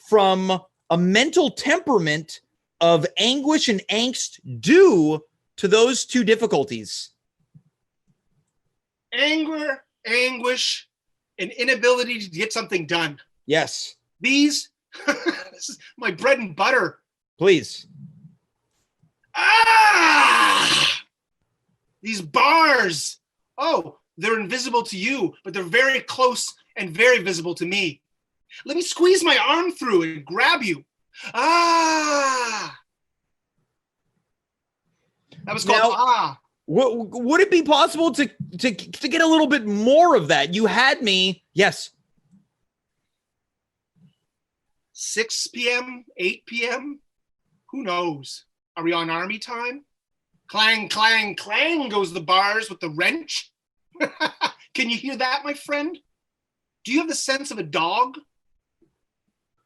from a mental temperament of anguish and angst due to those two difficulties. Anger, anguish, and inability to get something done. Yes. This is my bread and butter. Please. These bars. Oh, they're invisible to you, but they're very close and very visible to me. Let me squeeze my arm through and grab you. That was called Would it be possible to get a little bit more of that? You had me. Yes. 6 p.m., 8 p.m. Who knows? Are we on army time? Clang, clang, clang goes the bars with the wrench. Can you hear that, my friend? Do you have the sense of a dog?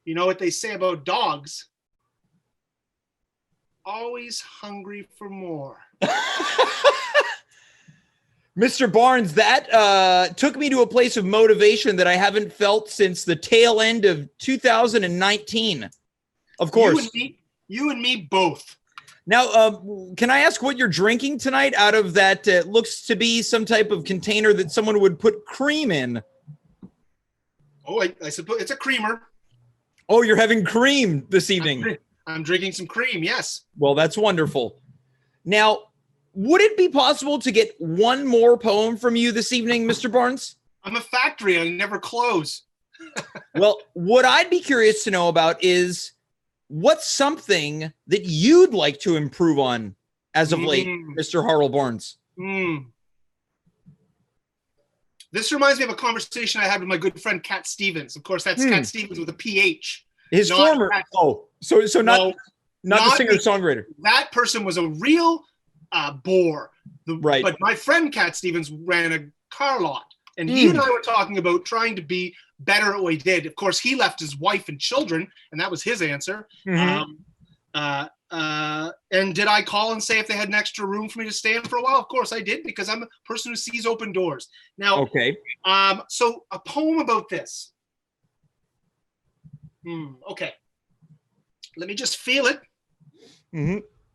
You know what they say about dogs? Always hungry for more. Mr. Barnes, that took me to a place of motivation that I haven't felt since the tail end of 2019. Of course. You and me both. Now, can I ask what you're drinking tonight out of that looks to be some type of container that someone would put cream in? Oh, I suppose it's a creamer. Oh, you're having cream this evening. I'm drinking some cream, yes. Well, that's wonderful. Now, would it be possible to get one more poem from you this evening, Mr. Barnes? I'm a factory. I never close. Well, what I'd be curious to know about is what's something that you'd like to improve on as of late, Mr. Harl Barnes? This reminds me of a conversation I had with my good friend Cat Stevens. Of course, that's Cat Stevens with a PH. His former. So not the singer-songwriter. That person was a real bore. Right. But my friend Cat Stevens ran a car lot, and he and I were talking about trying to be better at what he did. Of course, he left his wife and children, and that was his answer. And did I call and say if they had an extra room for me to stay in for a while? Of course I did, because I'm a person who sees open doors. Now, okay. So a poem about this. Okay. Let me just feel it.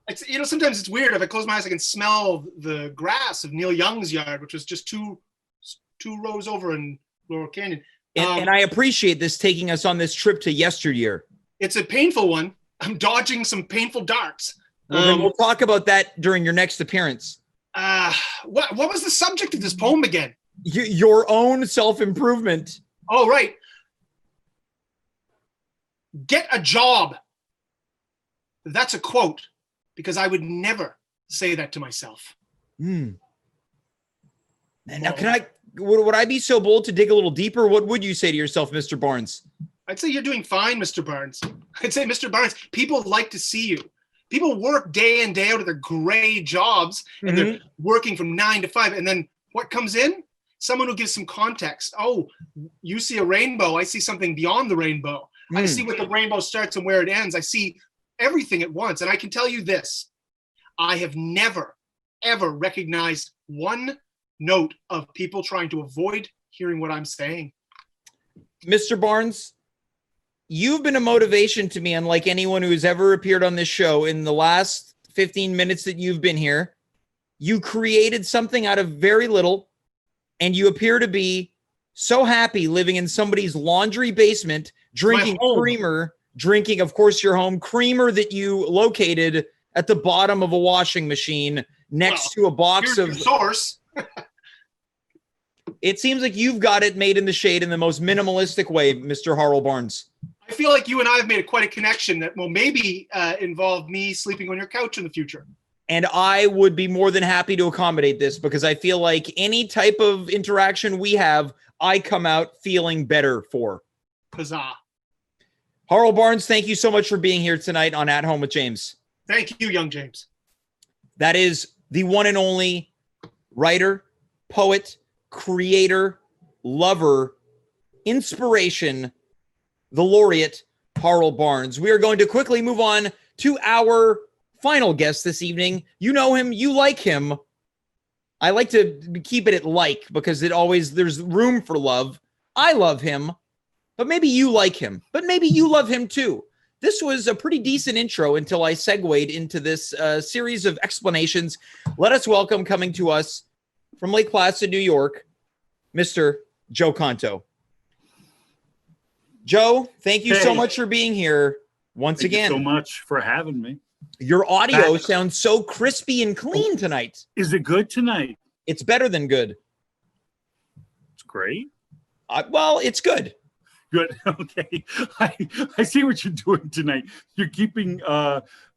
It's, sometimes it's weird. If I close my eyes, I can smell the grass of Neil Young's yard, which was just two rows over in Laurel Canyon. And I appreciate this taking us on this trip to yesteryear. It's a painful one. I'm dodging some painful darts. Well, then we'll talk about that during your next appearance. What was the subject of this poem again? Your own self-improvement. Oh, right. Get a job. That's a quote, because I would never say that to myself. And now, would I be so bold to dig a little deeper? What would you say to yourself, Mr. Barnes? I'd say you're doing fine, Mr. Barnes. I'd say, Mr. Barnes, people like to see you. People work day in, day out at their gray jobs, and they're working from 9 to 5. And then what comes in? Someone who gives some context. Oh, you see a rainbow. I see something beyond the rainbow. I see what the rainbow starts and where it ends. I see everything at once. And I can tell you this. I have never, ever recognized one note of people trying to avoid hearing what I'm saying. Mr. Barnes, you've been a motivation to me, unlike anyone who's ever appeared on this show in the last 15 minutes that you've been here. You created something out of very little, and you appear to be so happy living in somebody's laundry basement, drinking creamer, drinking, of course, your home creamer that you located at the bottom of a washing machine next to a box of source. It seems like you've got it made in the shade in the most minimalistic way, Mr. Harl Barnes. I feel like you and I have made quite a connection that will maybe involve me sleeping on your couch in the future. And I would be more than happy to accommodate this because I feel like any type of interaction we have, I come out feeling better for. Huzzah. Harl Barnes, thank you so much for being here tonight on At Home with James. Thank you, young James. That is the one and only writer, poet, creator, lover, inspiration, the laureate, Harl Barnes. We are going to quickly move on to our final guest this evening. You know him, you like him. I like to keep it at like because there's room for love. I love him, but maybe you like him, but maybe you love him too. This was a pretty decent intro until I segued into this series of explanations. Let us welcome, coming to us from Lake Placid, New York, Mr. Joe Conto. Joe, thank you so much for being here once again. Thank you so much for having me. Your audio sounds so crispy and clean tonight. Is it good tonight? It's better than good. It's great. Well, it's good. Good. Okay. I see what you're doing tonight. You're keeping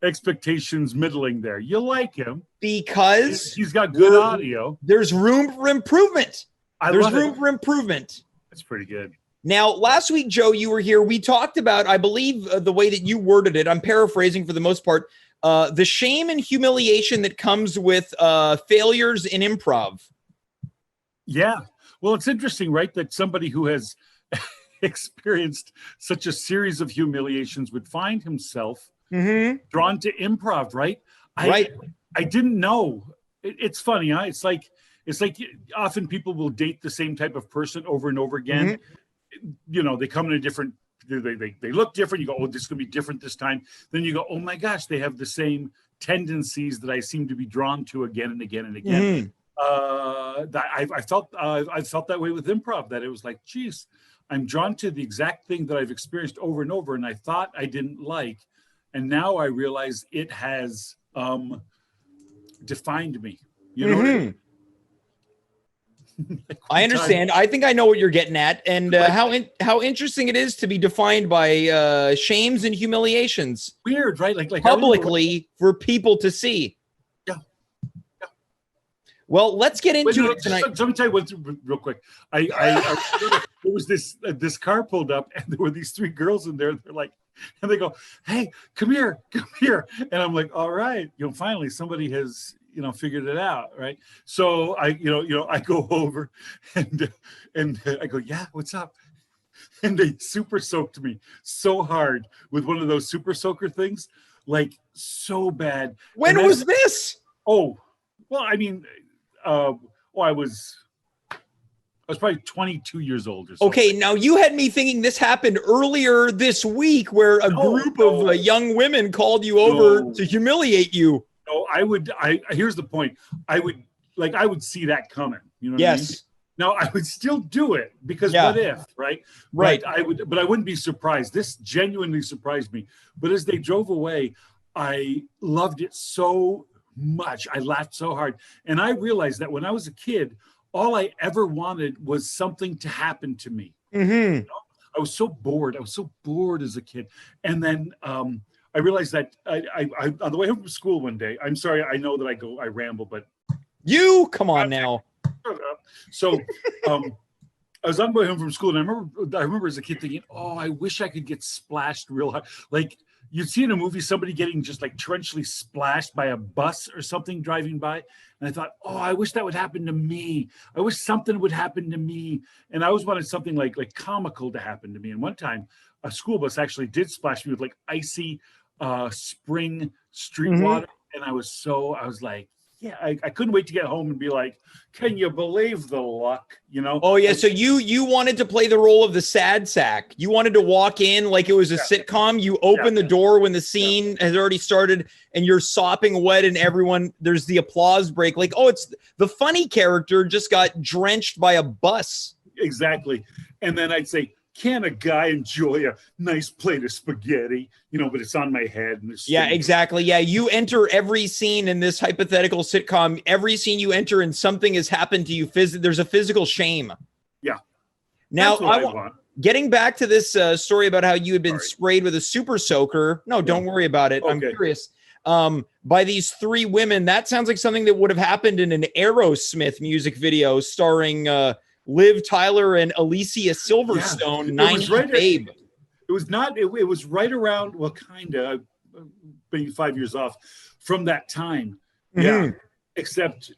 expectations middling there. You like him. Because he's got good audio. There's room for improvement. There's room for improvement. That's pretty good. Now, last week, Joe, you were here. We talked about, I believe, the way that you worded it. I'm paraphrasing for the most part. The shame and humiliation that comes with failures in improv. Yeah. Well, it's interesting, right? That somebody who has experienced such a series of humiliations would find himself drawn to improv, right? I didn't know. It's funny, huh? It's like often people will date the same type of person over and over again. You know, they come in a different, they look different. You go, oh, this is going to be different this time. Then you go, oh my gosh, they have the same tendencies that I seem to be drawn to again and again and again. I felt that way with improv, that it was like, geez, I'm drawn to the exact thing that I've experienced over and over, and I thought I didn't like, and now I realize it has defined me. You know what I mean? I understand. I think I know what you're getting at, and how interesting it is to be defined by shames and humiliations. Weird, right? Like publicly for people to see. Yeah. Well, let's get into it tonight. Let me tell you what, real quick. There was this car pulled up, and there were these three girls in there. They're like, and they go, "Hey, come here," and I'm like, "All right, finally somebody has." Figured it out, right? So I go over and I go, yeah, what's up? And they super soaked me so hard with one of those super soaker things, like so bad. When was this? Oh, well, I mean, I was probably 22 years old or something. Okay, now you had me thinking this happened earlier this week where a group of young women called you over to humiliate you. No, here's the point. I would see that coming. You know what I mean? Now I would still do it because what if, right? Right. But I wouldn't be surprised. This genuinely surprised me. But as they drove away, I loved it so much. I laughed so hard. And I realized that when I was a kid, all I ever wanted was something to happen to me. I was so bored. I was so bored as a kid. And then I realized that I on the way home from school one day, I'm sorry, I know that I ramble, but you come on now. So I was on my way home from school, and I remember as a kid thinking, oh, I wish I could get splashed real hard. Like you'd see in a movie somebody getting just like torrentially splashed by a bus or something driving by. And I thought, oh, I wish that would happen to me. I wish something would happen to me. And I always wanted something like comical to happen to me. And one time a school bus actually did splash me with like icy spring street water, and I was like, I couldn't wait to get home and be like, can you believe the luck? You know? Oh yeah. So you wanted to play the role of the sad sack. You wanted to walk in like it was a sitcom. You open the door when the scene has already started and you're sopping wet and there's the applause break. Like, oh, it's the funny character just got drenched by a bus. Exactly. And then I'd say, can a guy enjoy a nice plate of spaghetti? You know, but it's on my head. And yeah, exactly. Yeah, you enter every scene in this hypothetical sitcom. Every scene you enter and something has happened to you. There's a physical shame. Yeah. Now, getting back to this story about how you had been sprayed with a super soaker. No, don't worry about it. Okay. I'm curious. By these three women, that sounds like something that would have happened in an Aerosmith music video starring Liv Tyler and Alicia Silverstone, 90s Babe. It was not, it was right around, well, kind of, maybe 5 years off from that time. Yeah. Except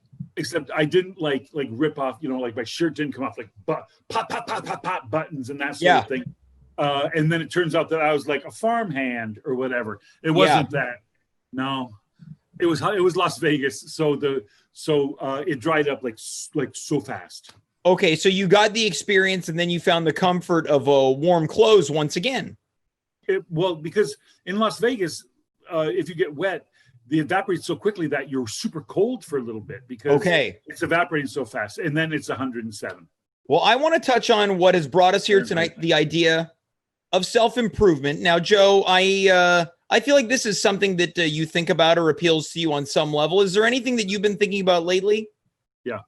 I didn't like rip off, you know, like my shirt didn't come off like pop buttons and that sort of thing. And then it turns out that I was like a farmhand or whatever. It wasn't that. No, it was Las Vegas. So it dried up like so fast. Okay, so you got the experience and then you found the comfort of warm clothes once again. Well, because in Las Vegas, if you get wet, it evaporates so quickly that you're super cold for a little bit because it's evaporating so fast. And then it's 107. Well, I want to touch on what has brought us here tonight, the idea of self-improvement. Now, Joe, I feel like this is something that you think about or appeals to you on some level. Is there anything that you've been thinking about lately? Yeah.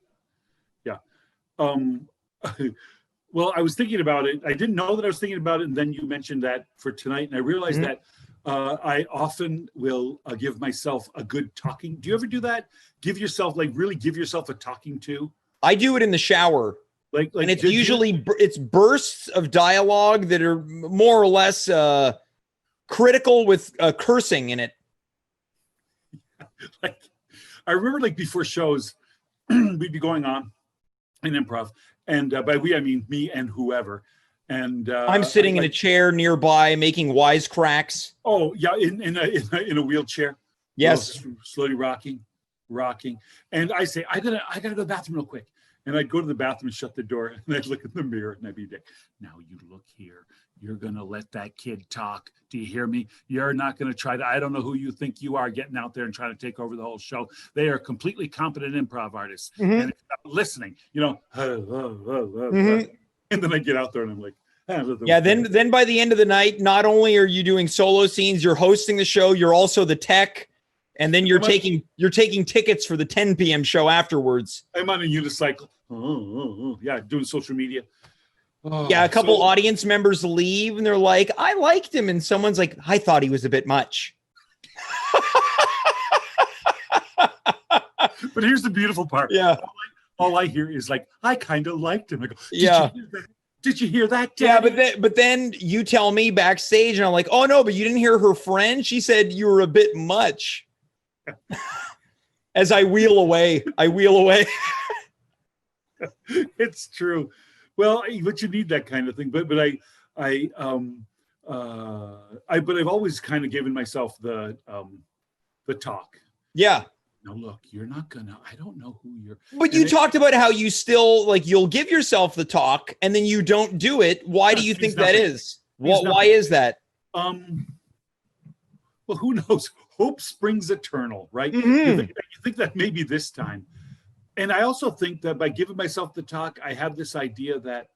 Well, I was thinking about it. I didn't know that I was thinking about it. And then you mentioned that for tonight. And I realized that I often will give myself a good talking. Do you ever do that? Really give yourself a talking to? I do it in the shower. And it's usually it's bursts of dialogue that are more or less critical with cursing in it. I remember before shows, we'd be going on in improv, and by we I mean me and whoever, and I'm sitting in a chair nearby making wisecracks. Oh yeah, in a wheelchair. Yes, slowly rocking, and I say I gotta go to the bathroom real quick, and I'd go to the bathroom and shut the door, and I'd look in the mirror and I'd be like, now you look here. You're going to let that kid talk. Do you hear me? You're not going to try to, I don't know who you think you are getting out there and trying to take over the whole show. They are completely competent improv artists. And if you're listening, you know, and then I get out there and I'm like, then by the end of the night, not only are you doing solo scenes, you're hosting the show, you're also the tech, and then you're taking tickets for the 10 p.m. show afterwards. I'm on a unicycle. Yeah, doing social media. A couple audience members leave and they're like, I liked him. And someone's like, I thought he was a bit much. But here's the beautiful part. Yeah. All I hear is like, I kind of liked him. I go, Did you hear that? Daddy? Yeah, but then you tell me backstage and I'm like, oh no, but you didn't hear her friend. She said you were a bit much. As I wheel away. It's true. Well, but you need that kind of thing. But I've always kind of given myself the talk. Yeah. No, look, you're not gonna. I don't know who you're. But you talked about how you still you'll give yourself the talk and then you don't do it. Why do you think that is? Why is that? Well, who knows? Hope springs eternal, right? Mm-hmm. You think that maybe this time. And I also think that by giving myself the talk, I have this idea that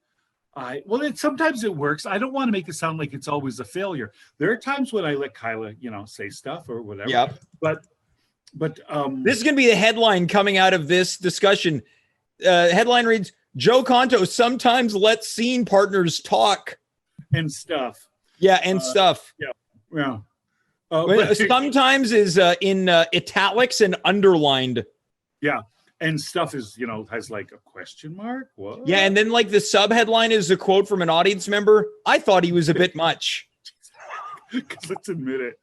sometimes it works. I don't want to make it sound like it's always a failure. There are times when I let Kyla, say stuff or whatever. Yeah. But this is going to be the headline coming out of this discussion. Headline reads, Joe Conto sometimes lets scene partners talk. And stuff. Yeah, and stuff. Yeah. Sometimes is in italics and underlined. Yeah. And stuff is, has like a question mark. What? Yeah, and then the sub headline is a quote from an audience member. I thought he was a bit much. Let's admit it.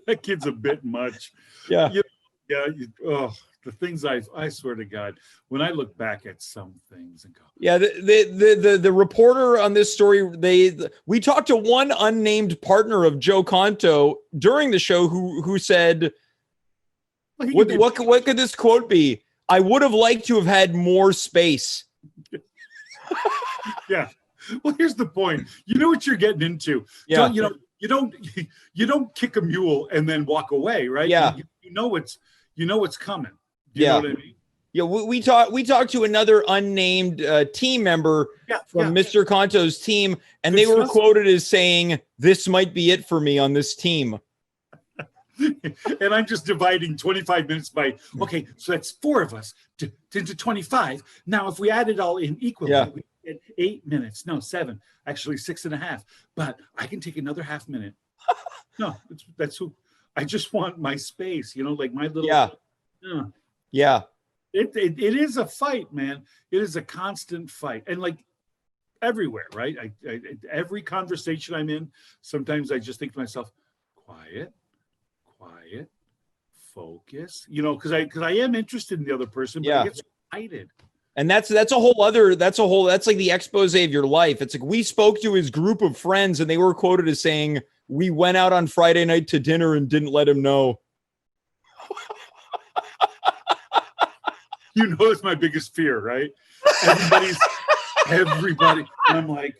That kid's a bit much. Yeah. The things I swear to God, when I look back at some things and go. Yeah, the reporter on this story, we talked to one unnamed partner of Joe Conto during the show who said What could this quote be? I would have liked to have had more space. Yeah. Well, here's the point. You know what you're getting into. Yeah. You don't kick a mule and then walk away, right? Yeah. You know what's coming. You Yeah. know what I mean? Yeah, we talked to another unnamed team member from Mr. Conto's team, and they were quoted as saying, "This might be it for me on this team." And I'm just dividing 25 minutes by, okay, so that's 4 of us into 25. Now, if we add it all in equally, we get 8 minutes. No, 7. Actually, 6.5. But I can take another half minute. No, that's who. I just want my space, like my little. Yeah. It is a fight, man. It is a constant fight, and like everywhere, right? I every conversation I'm in, sometimes I just think to myself, quiet, focus, because I am interested in the other person, but I get so excited. And that's like the expose of your life. It's like we spoke to his group of friends, and they were quoted as saying, "We went out on Friday night to dinner and didn't let him know." It's my biggest fear, right? Everybody. And I'm like,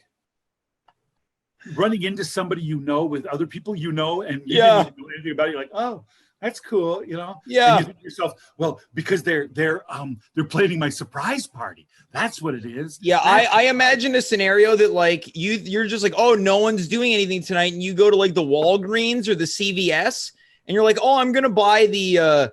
running into somebody with other people and you didn't know anything about it. You're like, oh, that's cool, Yeah. And you think to yourself, well, because they're planning my surprise party. That's what it is. Yeah, I imagine a scenario that like you're just like, oh, no one's doing anything tonight, and you go to like the Walgreens or the CVS, and you're like, oh, I'm gonna buy the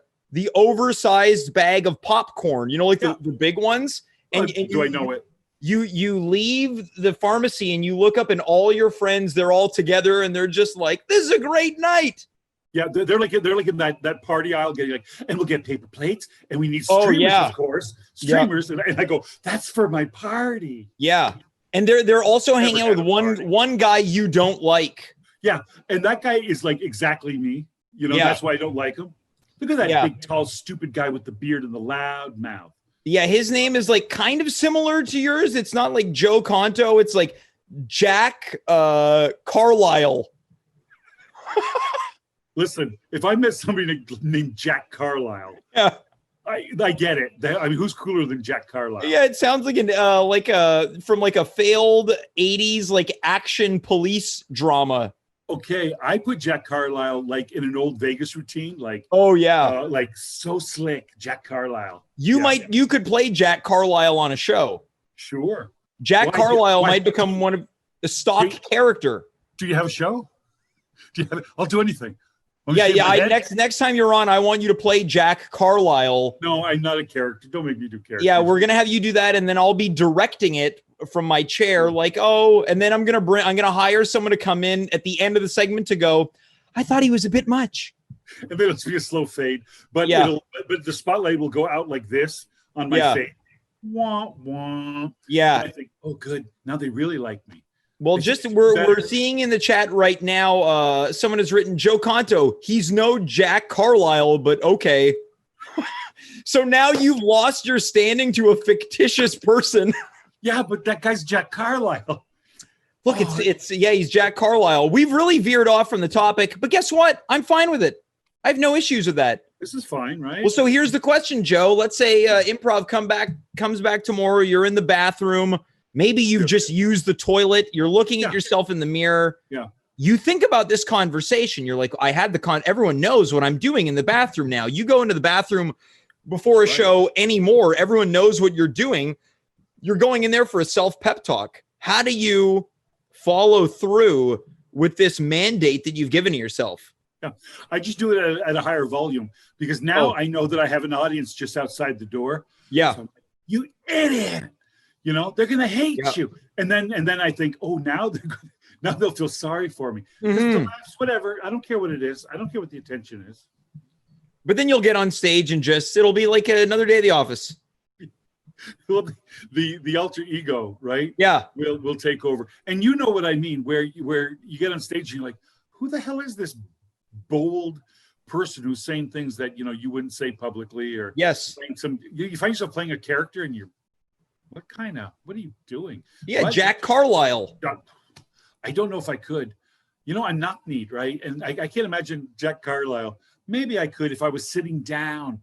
oversized bag of popcorn, the big ones. And do I know it? You leave the pharmacy and you look up, and all your friends, they're all together, and they're just like, this is a great night. Yeah, they're like in that party aisle getting like, and we'll get paper plates, and we need streamers, of course. Streamers, and I go, that's for my party. Yeah. And they're also hanging out with one guy you don't like. Yeah, and that guy is like exactly me. That's why I don't like him. Look at that big, tall, stupid guy with the beard and the loud mouth. Yeah, his name is like kind of similar to yours. It's not like Joe Conto. It's like Jack Carlisle. Listen, if I met somebody named Jack Carlisle, I get it. Who's cooler than Jack Carlisle? Yeah, it sounds like from a failed 80s like action police drama. Okay, I put Jack Carlisle like in an old Vegas routine, like like so slick, Jack Carlisle. You could play Jack Carlisle on a show. Sure. Jack Carlisle might become one of the stock character. Do you have a show? I'll do anything. Next time you're on, I want you to play Jack Carlisle. No, I'm not a character. Don't make me do characters. Yeah, we're gonna have you do that, and then I'll be directing it from my chair, like, and then I'm gonna hire someone to come in at the end of the segment to go, I thought he was a bit much. And then it'll be a slow fade, but the spotlight will go out like this on my face. Wah, wah. Yeah. And I think, oh, good. Now they really like me. Well, we're seeing in the chat right now, someone has written, Joe Conto, he's no Jack Carlisle, but okay. So now you've lost your standing to a fictitious person. Yeah, but that guy's Jack Carlisle. Look, he's Jack Carlisle. We've really veered off from the topic, but guess what? I'm fine with it. I have no issues with that. This is fine, right? Well, so here's the question, Joe. Let's say improv comes back tomorrow. You're in the bathroom. Maybe you've just used the toilet. You're looking at yourself in the mirror. Yeah. You think about this conversation. You're like, everyone knows what I'm doing in the bathroom now. You go into the bathroom before a show anymore. Everyone knows what you're doing. You're going in there for a self-pep talk. How do you follow through with this mandate that you've given to yourself? Yeah, I just do it at a higher volume because now I know that I have an audience just outside the door. Yeah. So, you idiot. They're going to hate you. And then I think, oh, now they'll feel sorry for me. The laughs, whatever. I don't care what it is. I don't care what the attention is. But then you'll get on stage and it'll be like another day at the office. Well, the alter ego, right? Yeah. Will take over. And you know what I mean, where you get on stage and you're like, who the hell is this bold person who's saying things that, you wouldn't say publicly or playing you find yourself playing a character and what are you doing? Yeah, Jack Carlisle. I don't know if I could. I'm knock-kneed, right? And I can't imagine Jack Carlisle. maybe I could if I was sitting down.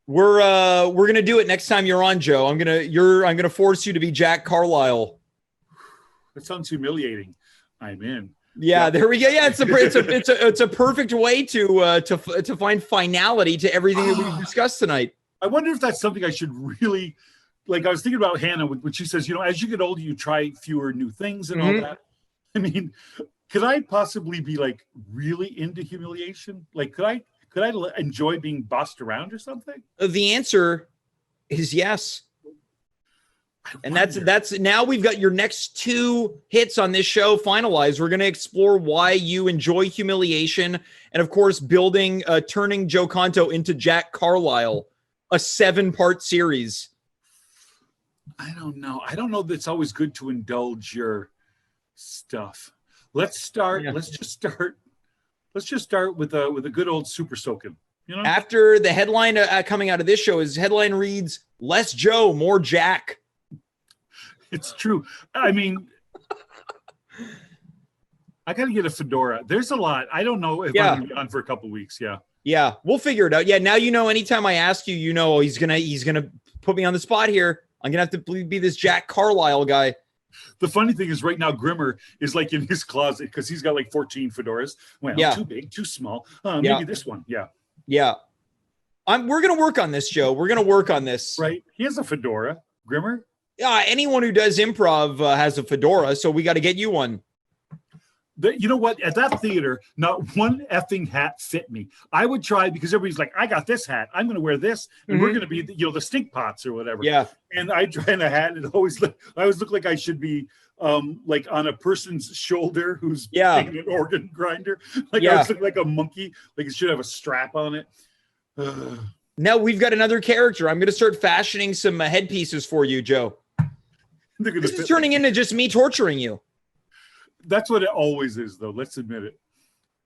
We're gonna do it next time you're on, Joe. I'm gonna force you to be Jack Carlisle. That sounds humiliating. I'm in. Yeah, there we go. Yeah, it's a perfect way to find finality to everything that we've discussed tonight. I wonder if that's something I should really like. I was thinking about Hannah when she says, as you get older, you try fewer new things and all that. I mean, could I possibly be like really into humiliation? Like, could I enjoy being bossed around or something? The answer is yes. And that's now we've got your next 2 hits on this show finalized. We're going to explore why you enjoy humiliation, and of course, turning Joe Conto into Jack Carlisle, a 7-part series. I don't know. I don't know that it's always good to indulge your stuff. Let's start. Yeah. Let's just start with a good old super soaking. After the headline coming out of this show, his headline reads, "Less Joe, more Jack." It's true. I mean, I got to get a fedora. There's a lot. I don't know if I'm going to be on for a couple of weeks. Yeah. Yeah, we'll figure it out. Yeah, now anytime I ask you, he's gonna put me on the spot here. I'm gonna have to be this Jack Carlisle guy. The funny thing is right now Grimmer is like in his closet because he's got like 14 fedoras. Well, too big, too small. Maybe this one. Yeah. Yeah. We're going to work on this, Joe. We're going to work on this. Right. He has a fedora. Grimmer? Yeah. Anyone who does improv has a fedora. So we got to get you one. You know what? At that theater, not one effing hat fit me. I would try because everybody's like, I got this hat. I'm going to wear this. And we're going to be, the stink pots or whatever. Yeah. And I try in a hat and I always look like I should be like on a person's shoulder who's playing an organ grinder. Like I always look like a monkey. Like it should have a strap on it. Now we've got another character. I'm going to start fashioning some headpieces for you, Joe. This is turning into just me torturing you. That's what it always is, though. Let's admit it.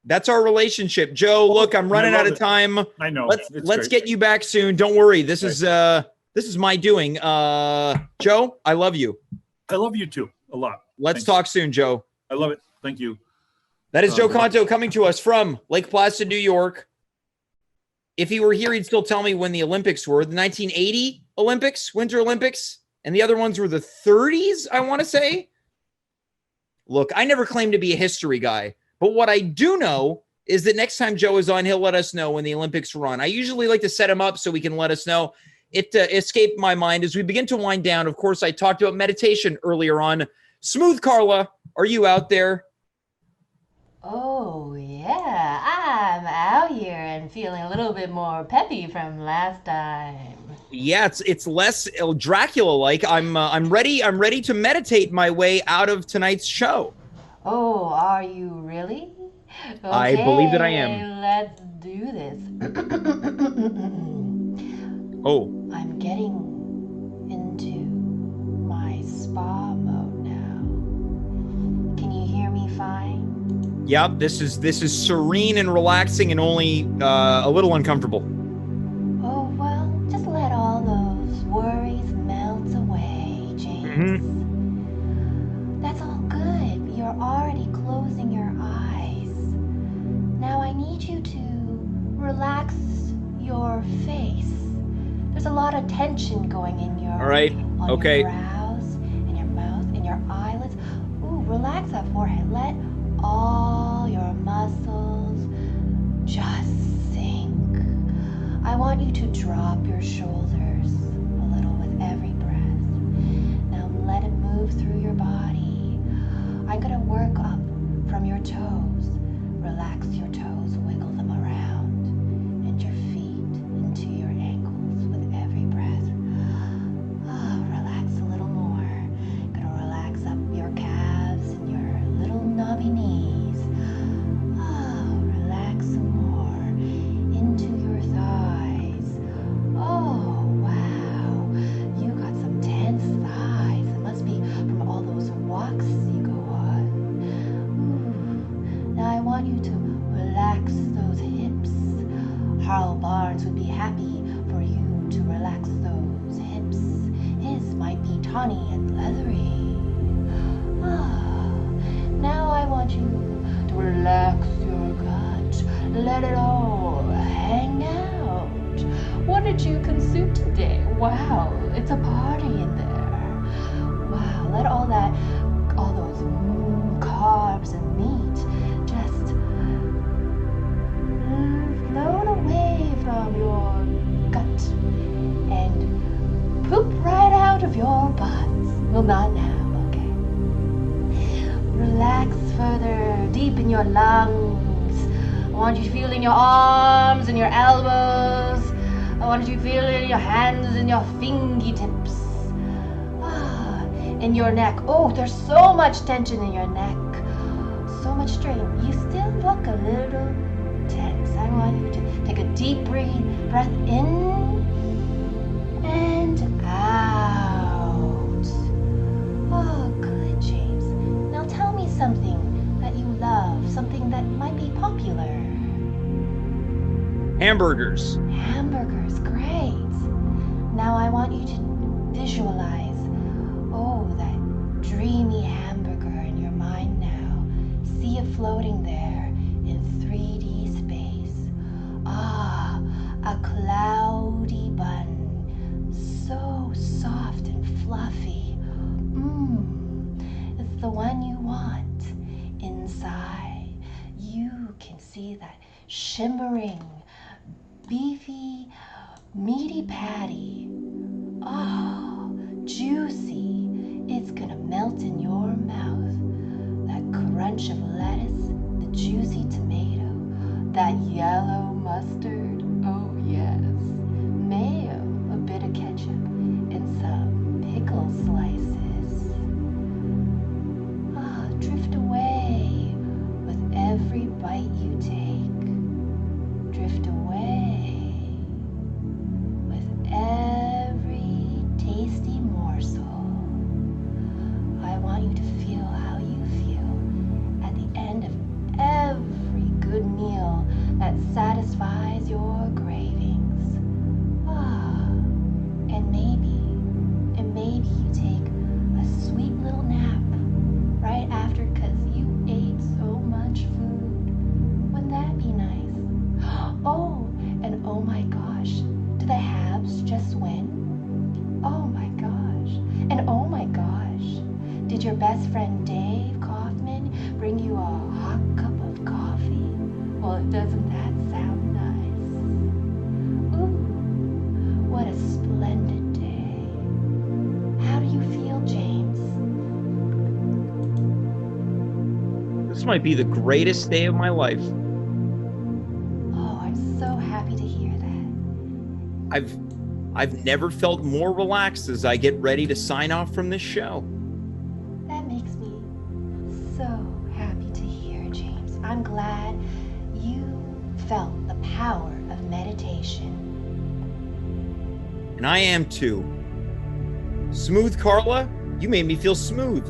That's our relationship. Joe, look, I'm running out of time. I know. Let's get you back soon. Don't worry. This is my doing. Joe, I love you. I love you too. A lot. Let's talk soon, Joe. I love it. Thank you. That is Joe Conto coming to us from Lake Placid, New York. If he were here, he'd still tell me when the Olympics were. The 1980 Olympics, Winter Olympics, and the other ones were the 30s, I want to say. Look, I never claimed to be a history guy, but what I do know is that next time Joe is on, he'll let us know when the Olympics were on. I usually like to set him up so he can let us know. It escaped my mind as we begin to wind down. Of course, I talked about meditation earlier on. Smooth Carla, are you out there? Oh, yeah, I'm out here and feeling a little bit more peppy from last time. Yeah, it's less Dracula-like. I'm ready to meditate my way out of tonight's show. Oh, are you really? Okay, I believe that I am. Let's do this. Oh. I'm getting into my spa mode now. Can you hear me fine? Yep, this is serene and relaxing and only a little uncomfortable. Oh, well, just let all those worries melt away, James. Mm-hmm. That's all good. You're already closing your eyes. Now I need you to relax your face. There's a lot of tension going in your okay. Your brows and your mouth and your eyelids. Ooh, relax that forehead. Let all your muscles just sink. I want you to drop your shoulders a little with every breath. Now let it move through your body. I'm gonna work up from your toes. Relax your toes, wiggle them around, and your feet into your ankles with every breath. Relax a little more. Gonna relax up your calves and your little knobby knees. Relax some more into your thighs. Oh, wow. You got some tense thighs. It must be from all those walks you go on. Ooh. Now I want you to relax those hips. Harl Barnes would be happy for you to relax those hips. His might be tawny and leathery. Now I want you to relax your gut. Let it all What did you consume today? Wow, it's a party in there. Wow, let all those carbs and meat just float away from your gut and poop right out of your butts. Well, not now, okay? Relax further deep in your lungs. I want you to feel in your arms and your elbows. I want you to feel it in your hands and your fingertips. In your neck. Oh, there's so much tension in your neck. So much strain. You still look a little tense. I want you to take a deep breath in and out. Oh, good, James. Now tell me something that you love, something that might be popular. Hamburgers. Hamburgers, great. Now I want you to visualize, that dreamy hamburger in your mind now. See it floating there in 3D space. A cloudy bun. So soft and fluffy. It's the one you want. Inside, you can see that shimmering, beefy, meaty patty. Juicy. It's gonna melt in your mouth. That crunch of lettuce, the juicy tomato, that yellow mustard. Oh yes. Mayo, a bit of ketchup, and some pickle slices. Drift away with every bite you take. Drift away with every tasty morsel. I want you to feel how you feel at the end of every good meal that satisfies your cravings. And maybe you take a sweet little nap right after because you ate so much food. Wouldn't that be nice? Oh my gosh, did the Habs just win? Oh my gosh, and oh my gosh, did your best friend Dave Kaufman bring you a hot cup of coffee? Well, doesn't that sound nice? Ooh, what a splendid day. How do you feel, James? This might be the greatest day of my life. Oh, I'm so happy to hear that. I've never felt more relaxed as I get ready to sign off from this show. That makes me so happy to hear, James. I'm glad you felt the power of meditation. And I am too. Smooth Carla, you made me feel smooth.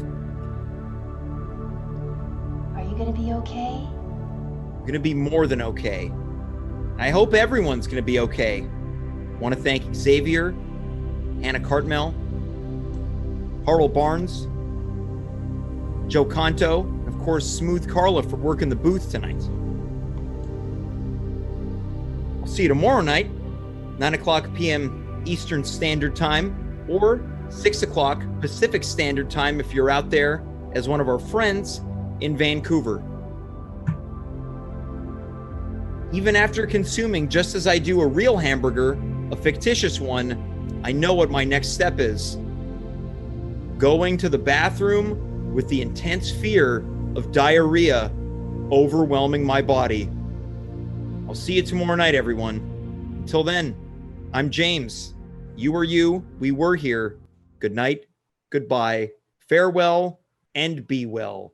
Are you gonna be okay? I'm gonna be more than okay. I hope everyone's gonna be okay. Want to thank Xavier, Hannah Cartmel, Harl Barnes, Joe Conto, and of course, Smooth Carla for working the booth tonight. I'll see you tomorrow night, 9:00 p.m. Eastern Standard Time, or 6:00 Pacific Standard Time if you're out there as one of our friends in Vancouver. Even after consuming, just as I do a real hamburger, a fictitious one, I know what my next step is. Going to the bathroom with the intense fear of diarrhea overwhelming my body. I'll see you tomorrow night, everyone. Until then, I'm James. You are you, we were here. Good night, goodbye, farewell, and be well.